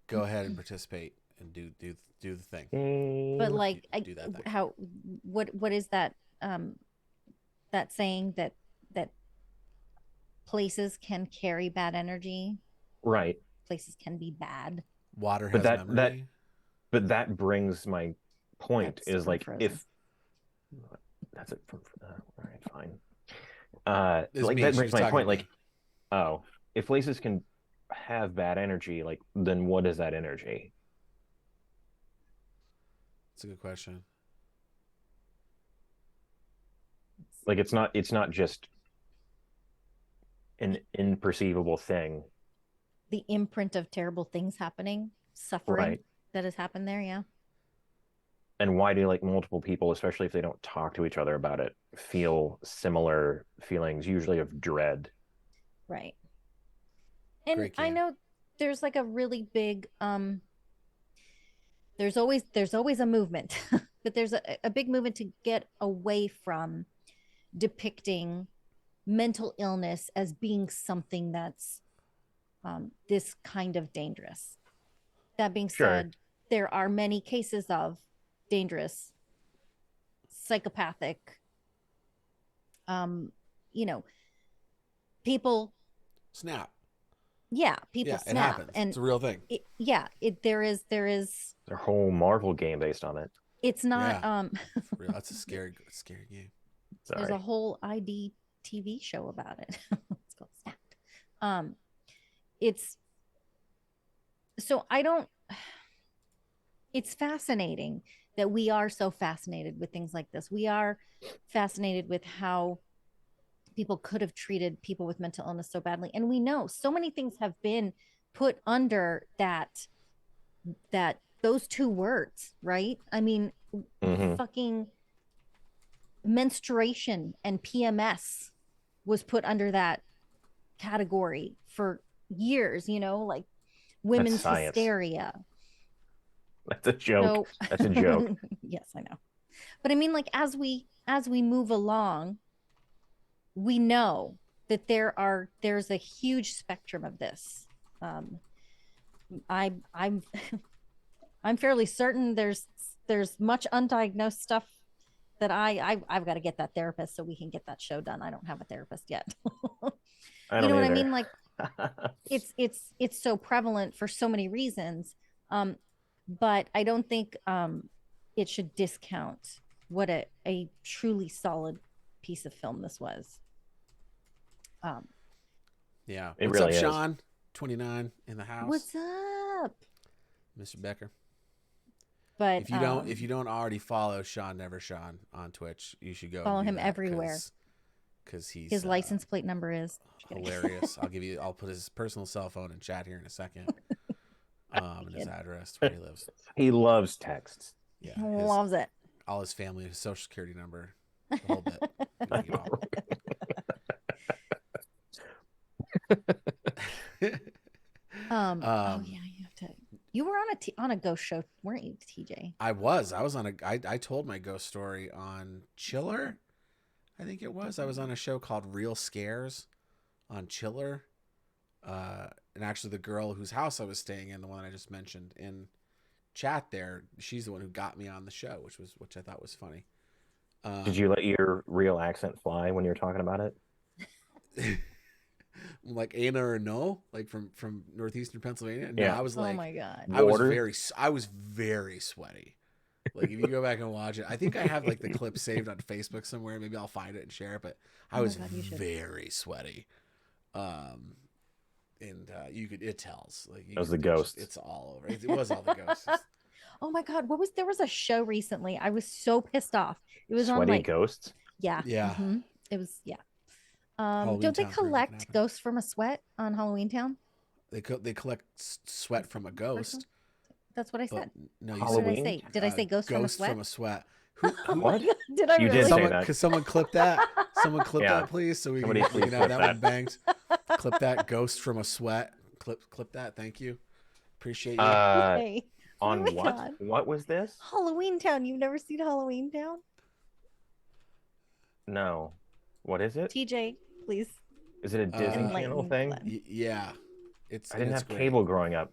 Go ahead and participate and do the thing. But like, do that thing. how what is that that saying that places can carry bad energy? Right. Places can be bad. Water But has memory. but that brings my point That's is like Frozen. if that's it from all right, fine. It's Like me. that She brings was my talking point. to me. Like, oh, if places can have bad energy, like then what is that energy? That's a good question. Like it's not just an imperceivable thing. The imprint of terrible things happening, suffering Right. that has happened there. Yeah. And why do like multiple people, especially if they don't talk to each other about it, feel similar feelings, usually of dread? Right. And Great I game. know there's like a really big there's always a movement, but there's a big movement to get away from depicting mental illness as being something that's this kind of dangerous. That being Sure. said, there are many cases of dangerous, psychopathic, you know, people. Snap. Yeah, people Yeah, it snap, happens. and It's a real thing. there is. There's a whole Marvel game based on it. It's not. Yeah. For real. That's a scary game. There's Sorry. a whole ID TV show about it. It's called Snapped. It's so I don't. It's fascinating that we are so fascinated with things like this. We are fascinated with how people could have treated people with mental illness so badly, and we know so many things have been put under that those two words, right? I mean, Mhm. fucking menstruation and PMS was put under that category for years, like women's science. hysteria. That's a joke. So, That's a joke. yes, I know. But I mean, like, as we move along, we know that there's a huge spectrum of this. I'm I'm fairly certain there's much undiagnosed stuff that I've got to get that therapist so we can get that show done. I don't have a therapist yet. I You don't know what I either. mean? Like, it's so prevalent for so many reasons. But I don't think it should discount what a truly solid piece of film this was. Yeah. It What's really up, is. Sean? 29 in the house. What's up? Mr. Becker. But If you don't already follow Sean Never Sean on Twitch, you should go follow and do him that everywhere. because he's His license plate number is hilarious. I'll put his personal cell phone in chat here in a second. And his address where he lives. He loves texts. Yeah, He loves it. All his family, his social security number, the whole bit. You can get all. Oh yeah, you have to. You were on a ghost show, weren't you, TJ? I was on I told my ghost story on Chiller. I think it was. I was on a show called Real Scares on Chiller. And actually the girl whose house I was staying in, the one I just mentioned in chat there, she's the one who got me on the show, which I thought was funny. Did you let your real accent fly when you were talking about it? Like Anna or no, like from northeastern Pennsylvania? No, Yeah. I was like, oh my god, I was very sweaty. Like if you go back and watch it, I think I have like the clip saved on Facebook somewhere. Maybe I'll find it and share it. But I was very sweaty. And it tells like it was the ghost. It's all over. It was all the ghosts. oh my god, there was a show recently. I was so pissed off. It was Sweaty on like ghosts. Yeah. It was don't they collect ghosts from a sweat on Halloween Town? They collect sweat from a ghost. That's what I But said. no, you What did I Halloween? say? Did I say ghost from a Ghost sweat? from a sweat. Oh What? my God, did I You did really? say that. Could someone clip that? Someone clip Yeah. that, please, so we Somebody we please can have clip that that. one banked. Clip that. Ghost from a sweat. Clip that. Thank you. Appreciate you. Okay. On Moving what? on. What was this? Halloween Town. You've never seen Halloween Town? No. What is it? TJ, please. Is it a Disney Enlighten Channel thing? Glenn. Yeah, I didn't it's have great. cable growing up.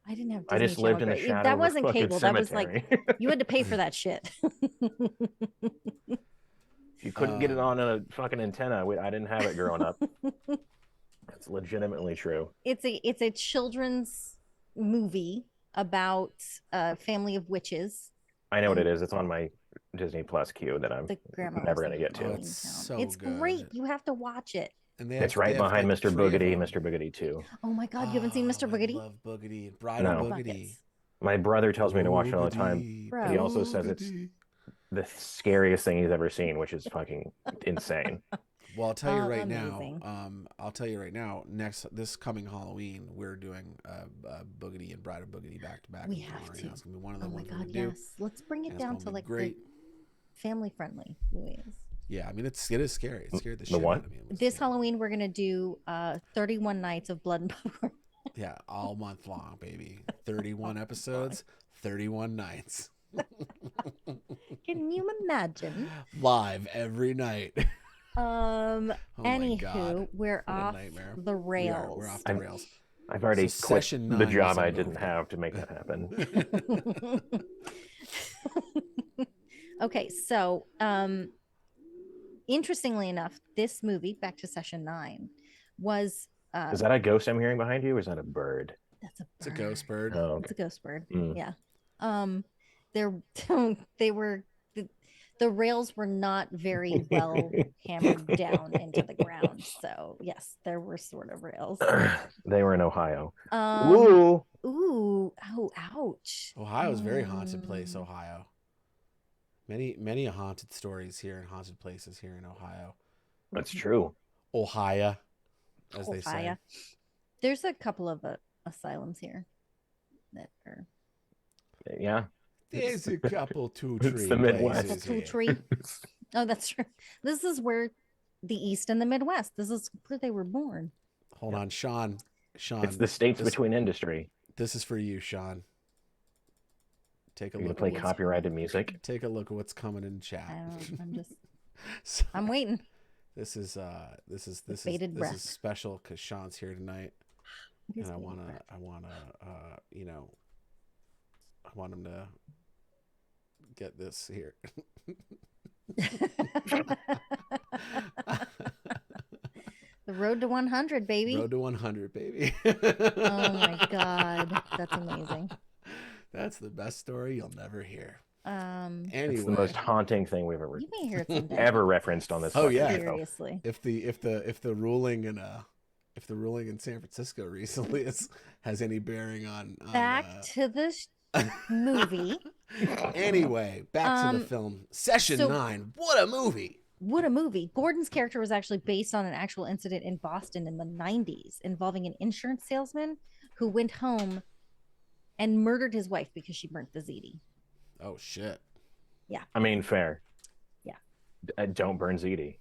I didn't have I Disney just lived in the Channel. shadow That of a wasn't fucking cable. That was like cemetery. you had to pay for that shit. You couldn't get it on a fucking antenna. I didn't have it growing up. That's legitimately true. It's a children's movie about a family of witches. I know what it And is. It's on my Disney Plus queue that I'm the grandma never was going to get to. Halloween It's Town. so It's good. great. You have to watch it. And It's right behind like Mr. 3 of Boogedy, them. Mr. Boogedy 2. Oh my God, you haven't seen Mr. I Boogedy? love Boogedy. Bridal No. Boogedy. Buckets. My brother tells me to watch it all the time, Boogedy, but he also says it's Boogedy. the scariest thing he's ever seen, which is fucking insane. Well, I'll tell you right Amazing. now. This coming Halloween, we're doing Boogedy and Bride of Boogedy back to back. We have to. It's gonna be one of the Oh my ones God, we do. yes. Let's bring it And it's down gonna to be like great. the family friendly movies. Yeah, I mean it is scary. It scared the The shit what? out of me. It was This scary. Halloween, we're gonna do 31 nights of blood and popcorn. Yeah, all month long, baby. 31 episodes, 31 nights. Can you imagine? Live every night. Oh my Anywho, God. we're What a off nightmare. the rails. We're off the rails. I've already So quit Session the 9 job was a I didn't movie. have to make that happen. Okay, so interestingly enough, this movie, back to Session 9, was Is that a ghost I'm hearing behind you, or is that a bird? that's a bird. It's a ghost bird. Oh, It's a ghost bird. Mm. Yeah. They're they were the rails were not very well hammered down into the ground. So yes, there were sort of rails. They were in Ohio. Ooh, oh, ouch. Ohio's a very haunted place, Ohio. Many haunted stories here and haunted places here in Ohio. That's true. Ohio, as they say. Ohio. There's a couple of asylums here that are Yeah. There's a couple two It's tree the Midwest. places two here. tree. Oh, that's true. This is where the East and the Midwest. This is where they were born. Hold on, Sean. It's the states this, between industry. This is for you, Sean. Take a You're gonna look. play at what's- copyrighted music. Take a look at what's coming in chat. I'm just So, I'm waiting. this is Bated breath. this is special because Sean's here tonight, It is and I bated wanna I want him to get this here. The road to 100, baby. Road to 100, baby. Oh my God, that's amazing. That's the best story you'll never hear. Anyway, It's the most haunting thing we've ever you may hear it someday. ever referenced on this. Oh, fucking yeah. show. Seriously. If the ruling in San Francisco recently has any bearing on Back to the movie. Anyway, back to the film. Session 9. What a movie. What a movie. Gordon's character was actually based on an actual incident in Boston in the 90s involving an insurance salesman who went home and murdered his wife because she burnt the ziti. Oh shit. Yeah. I mean, fair. Yeah. Don't burn ziti.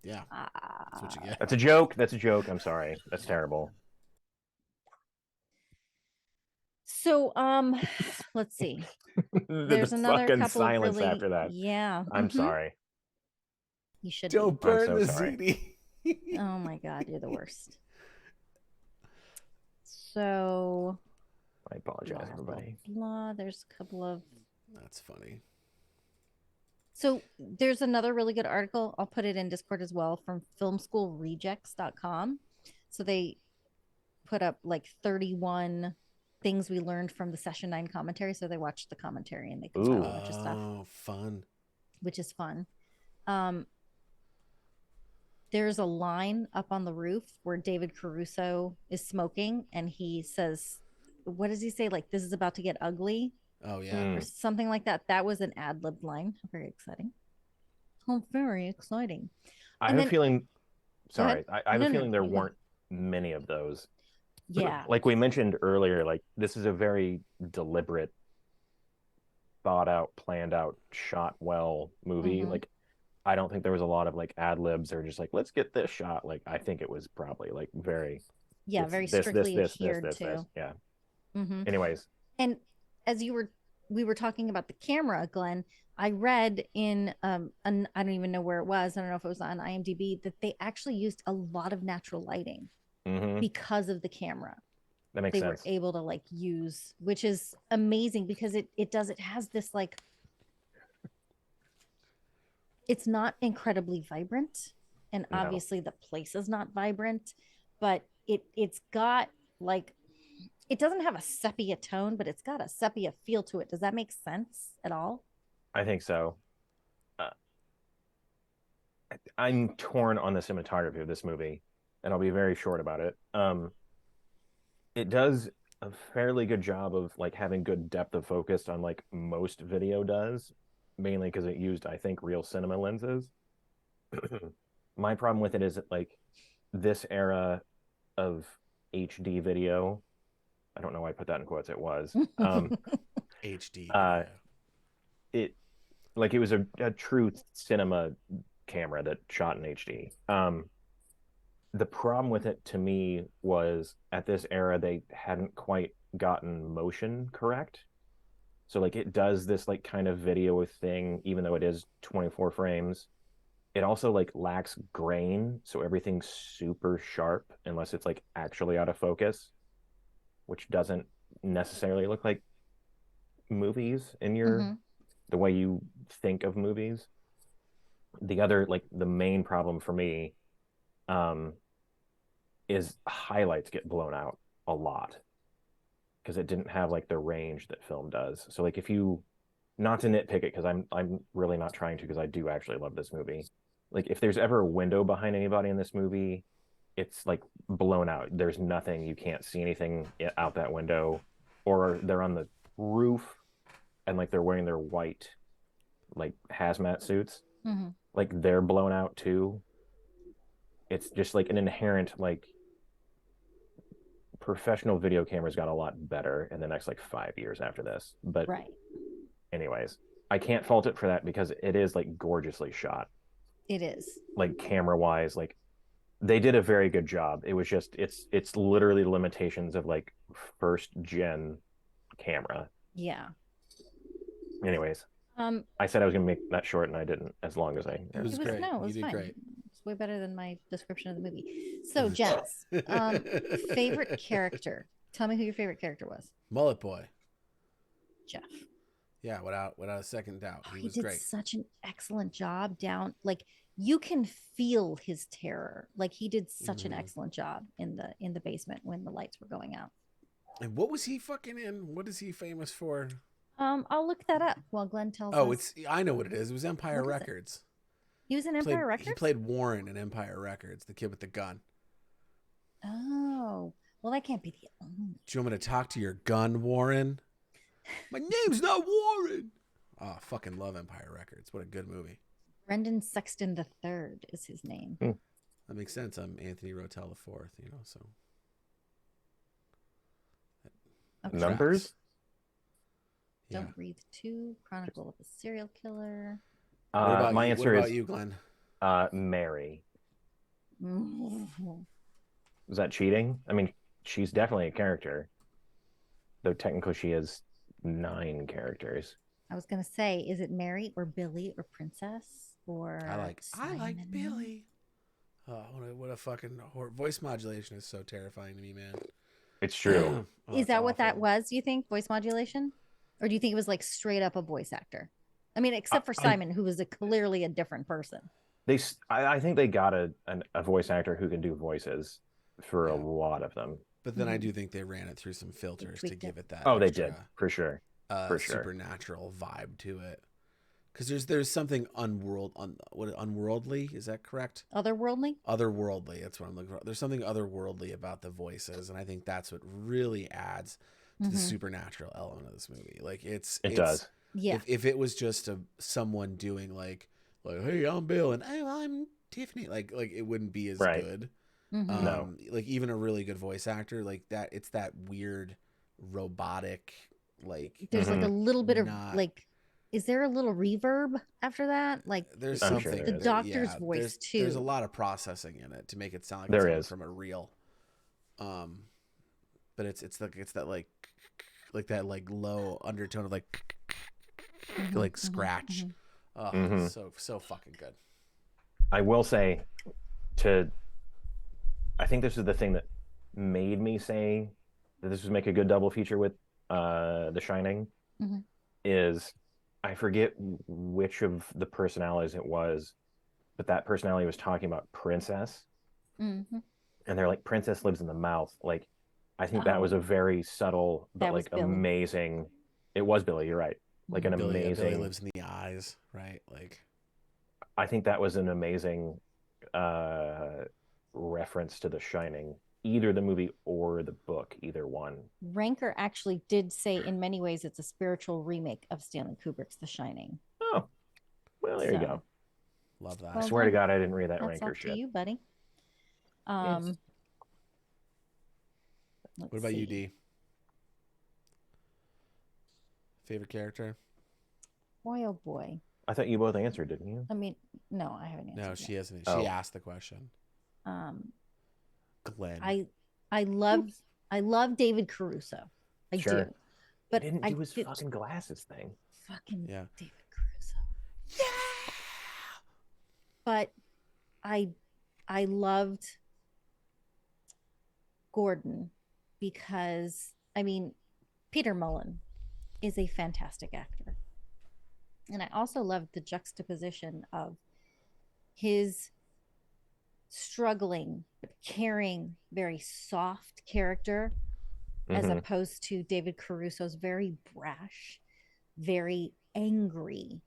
Yeah. That's what you get. That's a joke. That's a joke. I'm sorry. That's terrible. So let's see. There's The another fucking couple silence of really, after that. yeah. I'm sorry. You should Don't be. burn so the sorry. ziti. Oh my God, you're the worst. So I apologize, everybody. blah, there's a couple of That's funny. So there's another really good article. I'll put it in Discord as well from filmschoolrejects.com. So they put up like 31 things we learned from the Session 9 commentary. So they watched the commentary and they could tell a bunch of stuff. Oh, fun. Which is fun. There's a line up on the roof where David Caruso is smoking and he says, what does he say? Like, this is about to get ugly. Oh yeah. Or something like that. That was an ad-libbed line. Very exciting. Oh, very exciting. I have a feeling. Sorry, I have No, a no, feeling there you go. weren't many of those. Yeah. Like we mentioned earlier, like this is a very deliberate, thought out, planned out, shot well movie. Mhm. Like I don't think there was a lot of like ad libs or just like let's get this shot. Like I think it was probably like very Yeah, it's very this strictly this this adhered this this to. yeah. Hmm. Anyways, And as we were talking about the camera, Glenn, I read in I don't even know where it was. I don't know if it was on IMDb that they actually used a lot of natural lighting mm-hmm, because of the camera. that makes They were sense. able to like use, which is amazing because it has this like, it's not incredibly vibrant, and No, obviously the place is not vibrant, but it's got like, it doesn't have a sepia tone, but it's got a sepia feel to it. Does that make sense at all? I think so. Uh, I'm torn on the cinematography of this movie, and I'll be very short about it. It does a fairly good job of like having good depth of focus on like most video does, mainly because it used, I think, real cinema lenses. My problem with it is that like this era of HD video, I don't know why I put that in quotes, it was. HD Uh video. it like it was a true cinema camera that shot in HD. The problem with it to me was at this era they hadn't quite gotten motion correct. So like it does this like kind of video thing, even though it is 24 frames. It also like lacks grain, so everything's super sharp unless it's like actually out of focus, which doesn't necessarily look like movies in your Hmm. the way you think of movies. The other like the main problem for me um is highlights get blown out a lot because it didn't have like the range that film does. So like if you, not to nitpick it because I'm really not trying to because I do actually love this movie. Like if there's ever a window behind anybody in this movie, it's like blown out. There's nothing, you can't see anything out that window, or they're on the roof and like they're wearing their white like hazmat suits. Hmm. Like they're blown out too. It's just like an inherent like professional video cameras got a lot better in the next like 5 years after this. But Right. anyways, I can't fault it for that because it is like gorgeously shot, It is. like camera wise. Like they did a very good job. It was just it's literally limitations of like first gen camera. Yeah. Anyways, Um, I said I was gonna make that short and I didn't, as long as I It was it was, great. no, it You was did fine. great. It's way better than my description of the movie. So, Jess, favorite character. Tell me who your favorite character was. Mullet Boy. Jeff. Yeah, without a second doubt, Oh, he he was did great. such an excellent job down. Like, you can feel his terror. Like, he did such an Mhm. excellent job in the basement when the lights were going out. And what was he fucking in? What is he famous for? I'll look that up while Glenn tells Oh, us. I know what it is. It was Empire What is it? Records. He was in Played Empire he Records? played Warren in Empire Records, the kid with the gun. Oh, well, that can't be the only. Do you want me to talk to your gun, Warren? My name's not Warren. Oh, I fucking love Empire Records. What a good movie. Brendan Sexton III is his name. That makes sense. I'm Anthony Rotell the fourth, so. Okay. numbers. Yeah. Don't Breathe 2, Chronicle of a Serial Killer. What about My you? answer What about is you, Glenn? Mary. Mhm. Is that cheating? I mean, she's definitely a character, though technically she has 9 characters. I was going to say, is it Mary or Billy or Princess or I like Simon? Billy. Oh, what a fucking voice modulation is so terrifying to me, man. It's true. Oh, Is it's that what that awful. was, you think? Voice modulation? Or do you think it was like straight up a voice actor? I mean, except for Simon, who was clearly a different person. I think they got a voice actor who can do voices for a Yeah. lot of them. But then I do think they ran it through some filters to tweaked give it. it that Oh, they extra, did for sure. For sure. supernatural vibe to it. Because there's something unworldly, is that correct? Otherworldly? Otherworldly, that's what I'm looking for. There's something otherworldly about the voices, and I think that's what really adds to the supernatural element of this movie. Like It does. Yeah. If it was just someone doing like hey, I'm Bill and oh, I'm Tiffany, like it wouldn't be as Right. good. No. Like even a really good voice actor, like that, it's that weird robotic, like There's like a little bit of not. like, is there a little reverb after that? Like There's I'm with sure something. the there is. doctor's Yeah, voice there's a too. lot of processing in it to make it sound like it's There coming is. from a real. Um, but it's that like that like low undertone of like scratch. Oh, Mm-hmm. so fucking good. I will say, to I think this is the thing that made me say that this would make a good double feature with The Shining. Mm-hmm. Is I forget which of the personalities it was, but that personality was talking about princess, Mm-hmm. and they're like, princess lives in the mouth. Like, I think that was Oh, a very subtle but that was like Billy. amazing. It was Billy. You're right. Like an Billy amazing. lives in the eyes, right? Like I think that was an amazing uh reference to The Shining, either the movie or the book, either one. Ranker actually did say in many ways it's a spiritual remake of Stanley Kubrick's The Shining. Oh, well, there you So go. love I that. well swear to done. God, I didn't read that That's Ranker up to shit. you, buddy. Yes. Let's What about see. you, D? Favorite character? Boy, oh boy. I thought you both answered, didn't you? I mean, no, I haven't answered. No, yet. she hasn't. Oh. She asked the question. Um, Glenn. I love David Caruso. I Sure. do. But He didn't do his fucking glasses thing. Fucking Yeah. David Caruso. Yeah. But I loved Gordon because I mean Peter Mullen is a fantastic actor. And I also loved the juxtaposition of his struggling but caring, very soft character as Mhm. opposed to David Caruso's very brash, very angry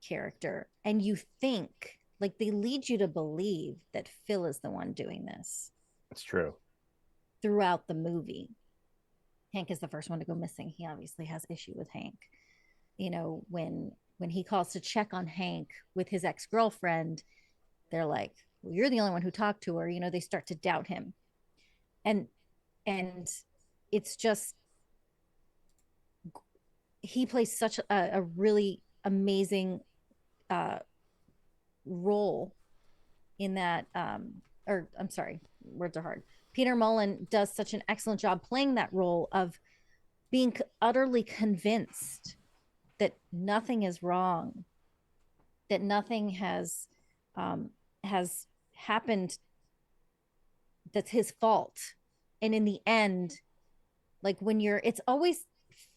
character. And you think, like, they lead you to believe that Phil is the one doing this It's true. throughout the movie. Hank is the first one to go missing. He obviously has issue with Hank. You know, when he calls to check on Hank with his ex-girlfriend, they're like, well, you're the only one who talked to her. You know, they start to doubt him. And it's just he plays such a really amazing role in that or I'm sorry, words are hard. Peter Mullen does such an excellent job playing that role of being utterly convinced that nothing is wrong, that nothing has happened that's his fault. And in the end, like when it's always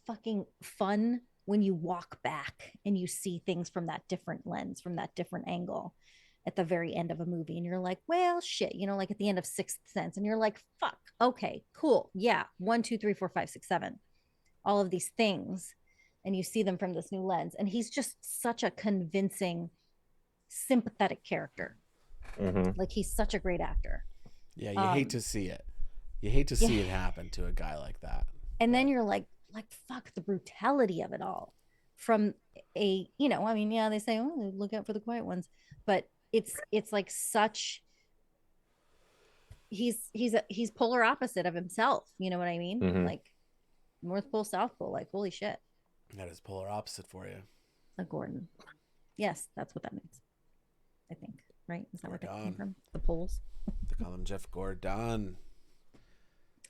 fucking fun when you walk back and you see things from that different lens, from that different angle at the very end of a movie. And you're like, well, shit, you know, like at the end of Sixth Sense. And you're like, fuck, okay, cool. Yeah. 1, 2, 3, 4, 5, 6, 7. All of these things. And you see them from this new lens. And he's just such a convincing, sympathetic character. Mm-hmm. Like he's such a great actor. Yeah, you hate to see it. You hate to see it happen to a guy like that. And then you're like, fuck the brutality of it all. From a, you know, I mean, yeah, they say, oh, look out for the quiet ones, but it's like such. He's polar opposite of himself. You know what I mean? Mm-hmm. Like North Pole, South Pole. Like holy shit. That is polar opposite for you. A Gordon. Yes, that's what that means. I think. Right? Is that where that came from? The poles. They call him Jeff Gordon.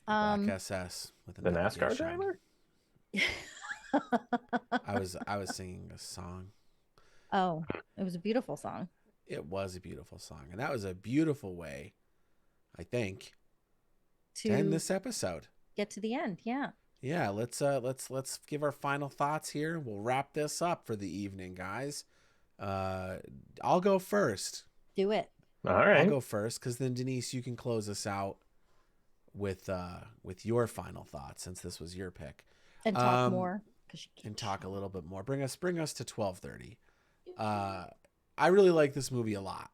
Black SS with the NASCAR driver. I was singing a song. Oh, it was a beautiful song. It was a beautiful song, and that was a beautiful way, I think, to end this episode. Get to the end, yeah. Yeah, let's give our final thoughts here. We'll wrap this up for the evening, guys. I'll go first. Do it. All right. I'll go first because then Denise, you can close us out with your final thoughts since this was your pick. And talk more and talk a little bit more. Bring us to 12:30. I really like this movie a lot.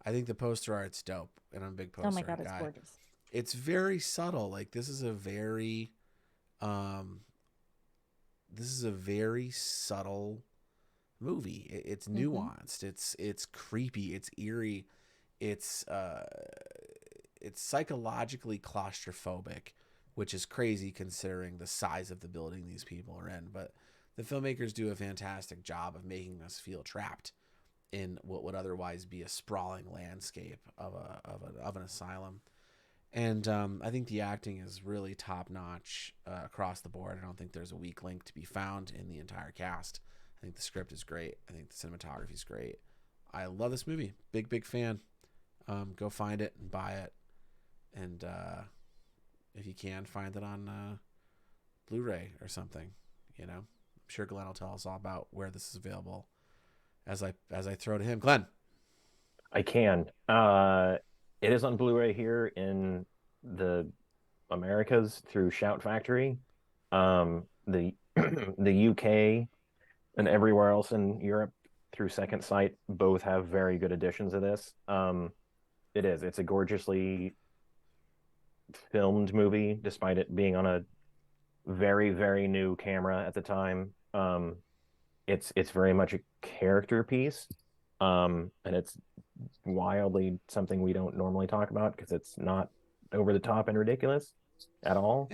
I think the poster art's dope, and I'm a big poster art guy. Oh my god, it's gorgeous. It's very subtle. Like this is a very subtle movie. It's nuanced. It's creepy. It's eerie. It's it's psychologically claustrophobic, which is crazy considering the size of the building these people are in. But the filmmakers do a fantastic job of making us feel trapped in what would otherwise be a sprawling landscape of an asylum. And I think the acting is really top notch across the board. I don't think there's a weak link to be found in the entire cast. I think the script is great. I think the cinematography is great. I love this movie. Big fan. Go find it and buy it. And if you can, find it on Blu-ray or something. You know, I'm sure Glenn will tell us all about where this is available as I throw to him. Glenn. I can. It is on Blu-ray here in the Americas through Shout Factory. The the UK and everywhere else in Europe through Second Sight both have very good editions of this. It's a gorgeously filmed movie, despite it being on a very, very new camera at the time. It's very much a character piece. And it's wildly something we don't normally talk about because it's not over the top and ridiculous at all.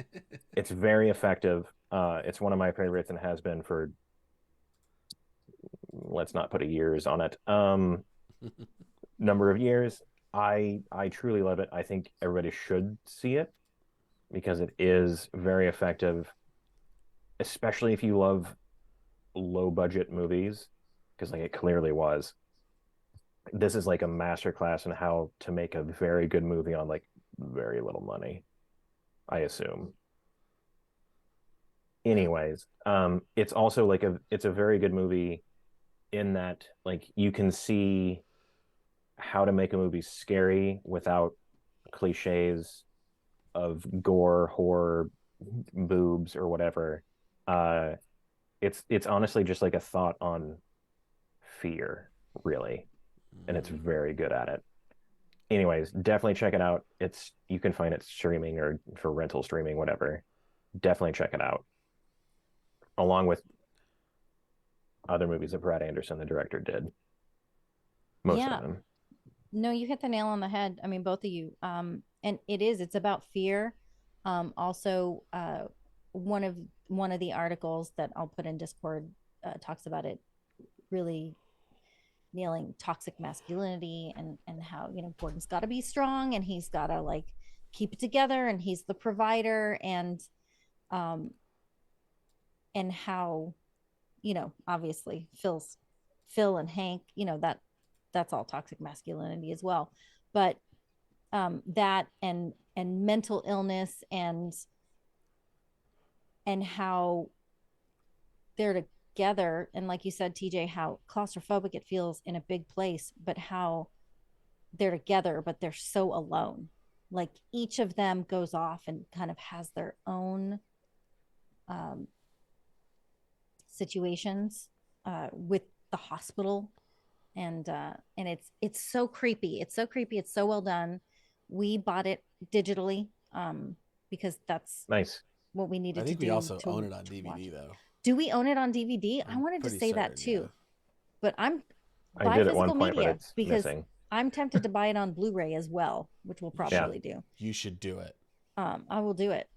It's very effective. It's one of my favorites and has been for, let's not put a years on it, number of years. I truly love it. I think everybody should see it because it is very effective, especially if you love low budget movies, because like it clearly was. This is like a masterclass in how to make a very good movie on like very little money, I assume. Anyways, it's also like it's a very good movie in that like you can see how to make a movie scary without cliches of gore, horror, boobs, or whatever. It's honestly just like a thought on fear, really, and it's very good at it. Anyways, definitely check it out. You can find it streaming or for rental streaming, whatever. Definitely check it out, along with other movies that Brad Anderson, the director, did. Most of them. No, you hit the nail on the head. I mean, both of you. And it's about fear. Also, one of the articles that I'll put in Discord talks about it really nailing toxic masculinity and how, Gordon's got to be strong and he's got to like keep it together and he's the provider and how, obviously Phil and Hank, that's all toxic masculinity as well. But that and mental illness and how they're together, and like you said, TJ, how claustrophobic it feels in a big place, but how they're together but they're so alone. Like each of them goes off and kind of has their own situations with the hospital, and it's so creepy. It's so well done. We bought it digitally because that's nice what we needed to do. I think we also own it on DVD though. Do we own it on DVD? I wanted to say that too, but I did at one point, but it's because missing. I'm tempted to buy it on Blu-ray as well, which we'll probably do. You should do it. I will do it.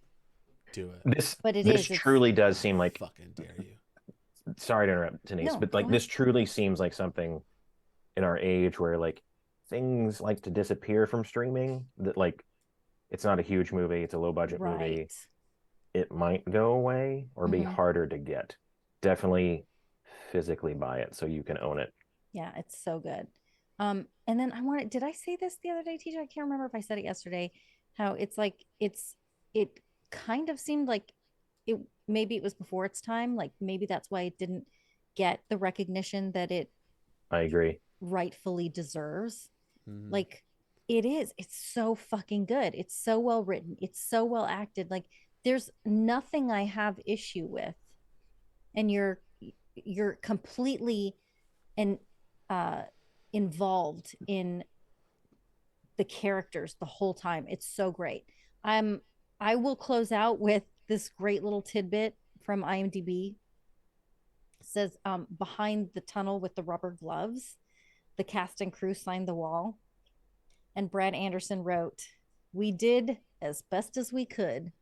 Do it. This truly does seem like, fucking dare you. Sorry to interrupt, Denise, but like this truly seems like something in our age where like things like to disappear from streaming, that like it's not a huge movie, it's a low budget movie, it might go away or be harder to get. Definitely physically buy it so you can own it. Yeah, it's so good. And then did I say this the other day, TJ? I can't remember if I said it yesterday, how it's like it kind of seemed like maybe it was before its time, like maybe that's why it didn't get the recognition that it I agree rightfully deserves. Like it's so fucking good. It's so well written, it's so well acted. Like there's nothing I have issue with, and you're completely involved in the characters the whole time. It's so great. I will close out with this great little tidbit from IMDb. It says, behind the tunnel with the rubber gloves, the cast and crew signed the wall. And Brad Anderson wrote, We did as best as we could.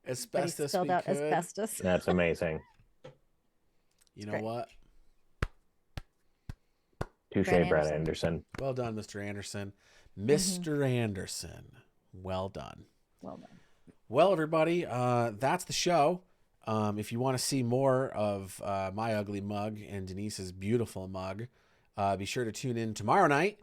As But he best as spelled we out could. asbestos. That's amazing. You know great. what? Touche, Brad Anderson. Well done, Mr. Anderson. Mr. Anderson. Well done. Well done. Well, everybody, that's the show. If you want to see more of my ugly mug and Denise's beautiful mug, be sure to tune in tomorrow night.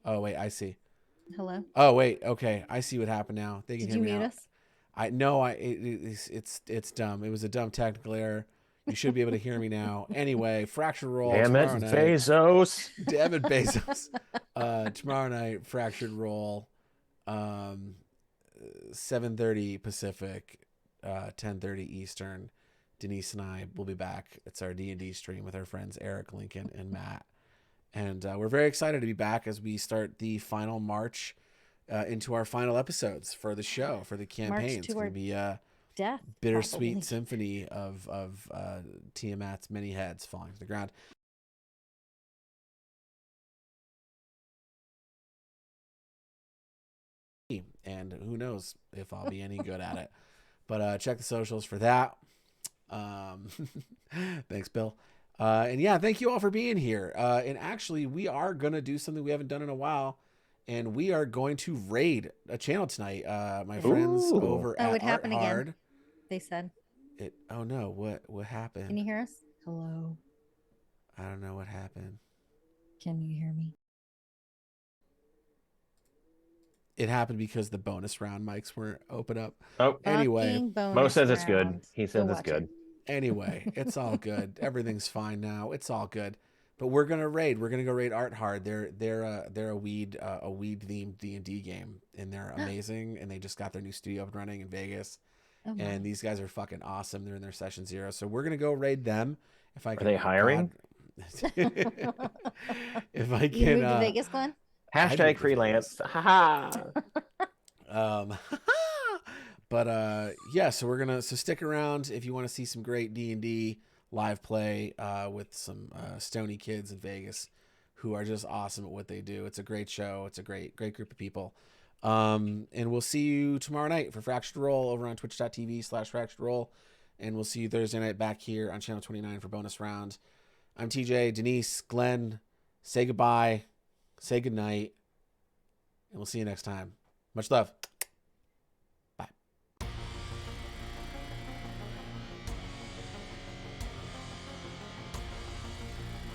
Oh, wait, I see. Hello? Oh, wait, okay. I see what happened now. They can Did hear you me mute now. us? It's dumb. It was a dumb technical error. You should be able to hear me now. Anyway, Fractured Roll Damn it, tomorrow night. Bezos. Damn it, Bezos. Tomorrow night, Fractured Roll, 7:30 Pacific, 10:30 Eastern. Denise and I will be back. It's our D&D stream with our friends Eric, Lincoln, and Matt. And we're very excited to be back as we start the final march into our final episodes for the show, for the campaign. It's going to be a bittersweet symphony of Tiamat's many heads falling to the ground. And who knows if I'll be any good at it. But check the socials for that. Thanks, Bill. And yeah, thank you all for being here. And actually, we are going to do something we haven't done in a while. And we are going to raid a channel tonight. My friends over at it happened Art Hard. Again. They said. Oh no, what happened? Can you hear us? Hello. I don't know what happened. Can you hear me? It happened because the bonus round mics weren't open up. Oh, anyway, Mo says it's good. He says it's good. Anyway, it's all good. Everything's fine now. It's all good. But we're gonna raid. We're gonna go raid Art Hard. They're a weed themed D&D game, and they're amazing. And they just got their new studio up and running in Vegas. Oh, and these guys are fucking awesome. They're in their session 0, so we're gonna go raid them. If I can, are they hiring? If I can, you moved to Vegas, Glenn? Hashtag freelance. Haha. But yeah, so stick around if you want to see some great D&D live play with some stony kids in Vegas who are just awesome at what they do. It's a great show. It's a great group of people. And we'll see you tomorrow night for Fractured Roll over on twitch.tv/Fractured Roll. And we'll see you Thursday night back here on channel 29 for bonus round. I'm TJ, Denise, Glenn. Say goodbye. Say goodnight. And we'll see you next time. Much love.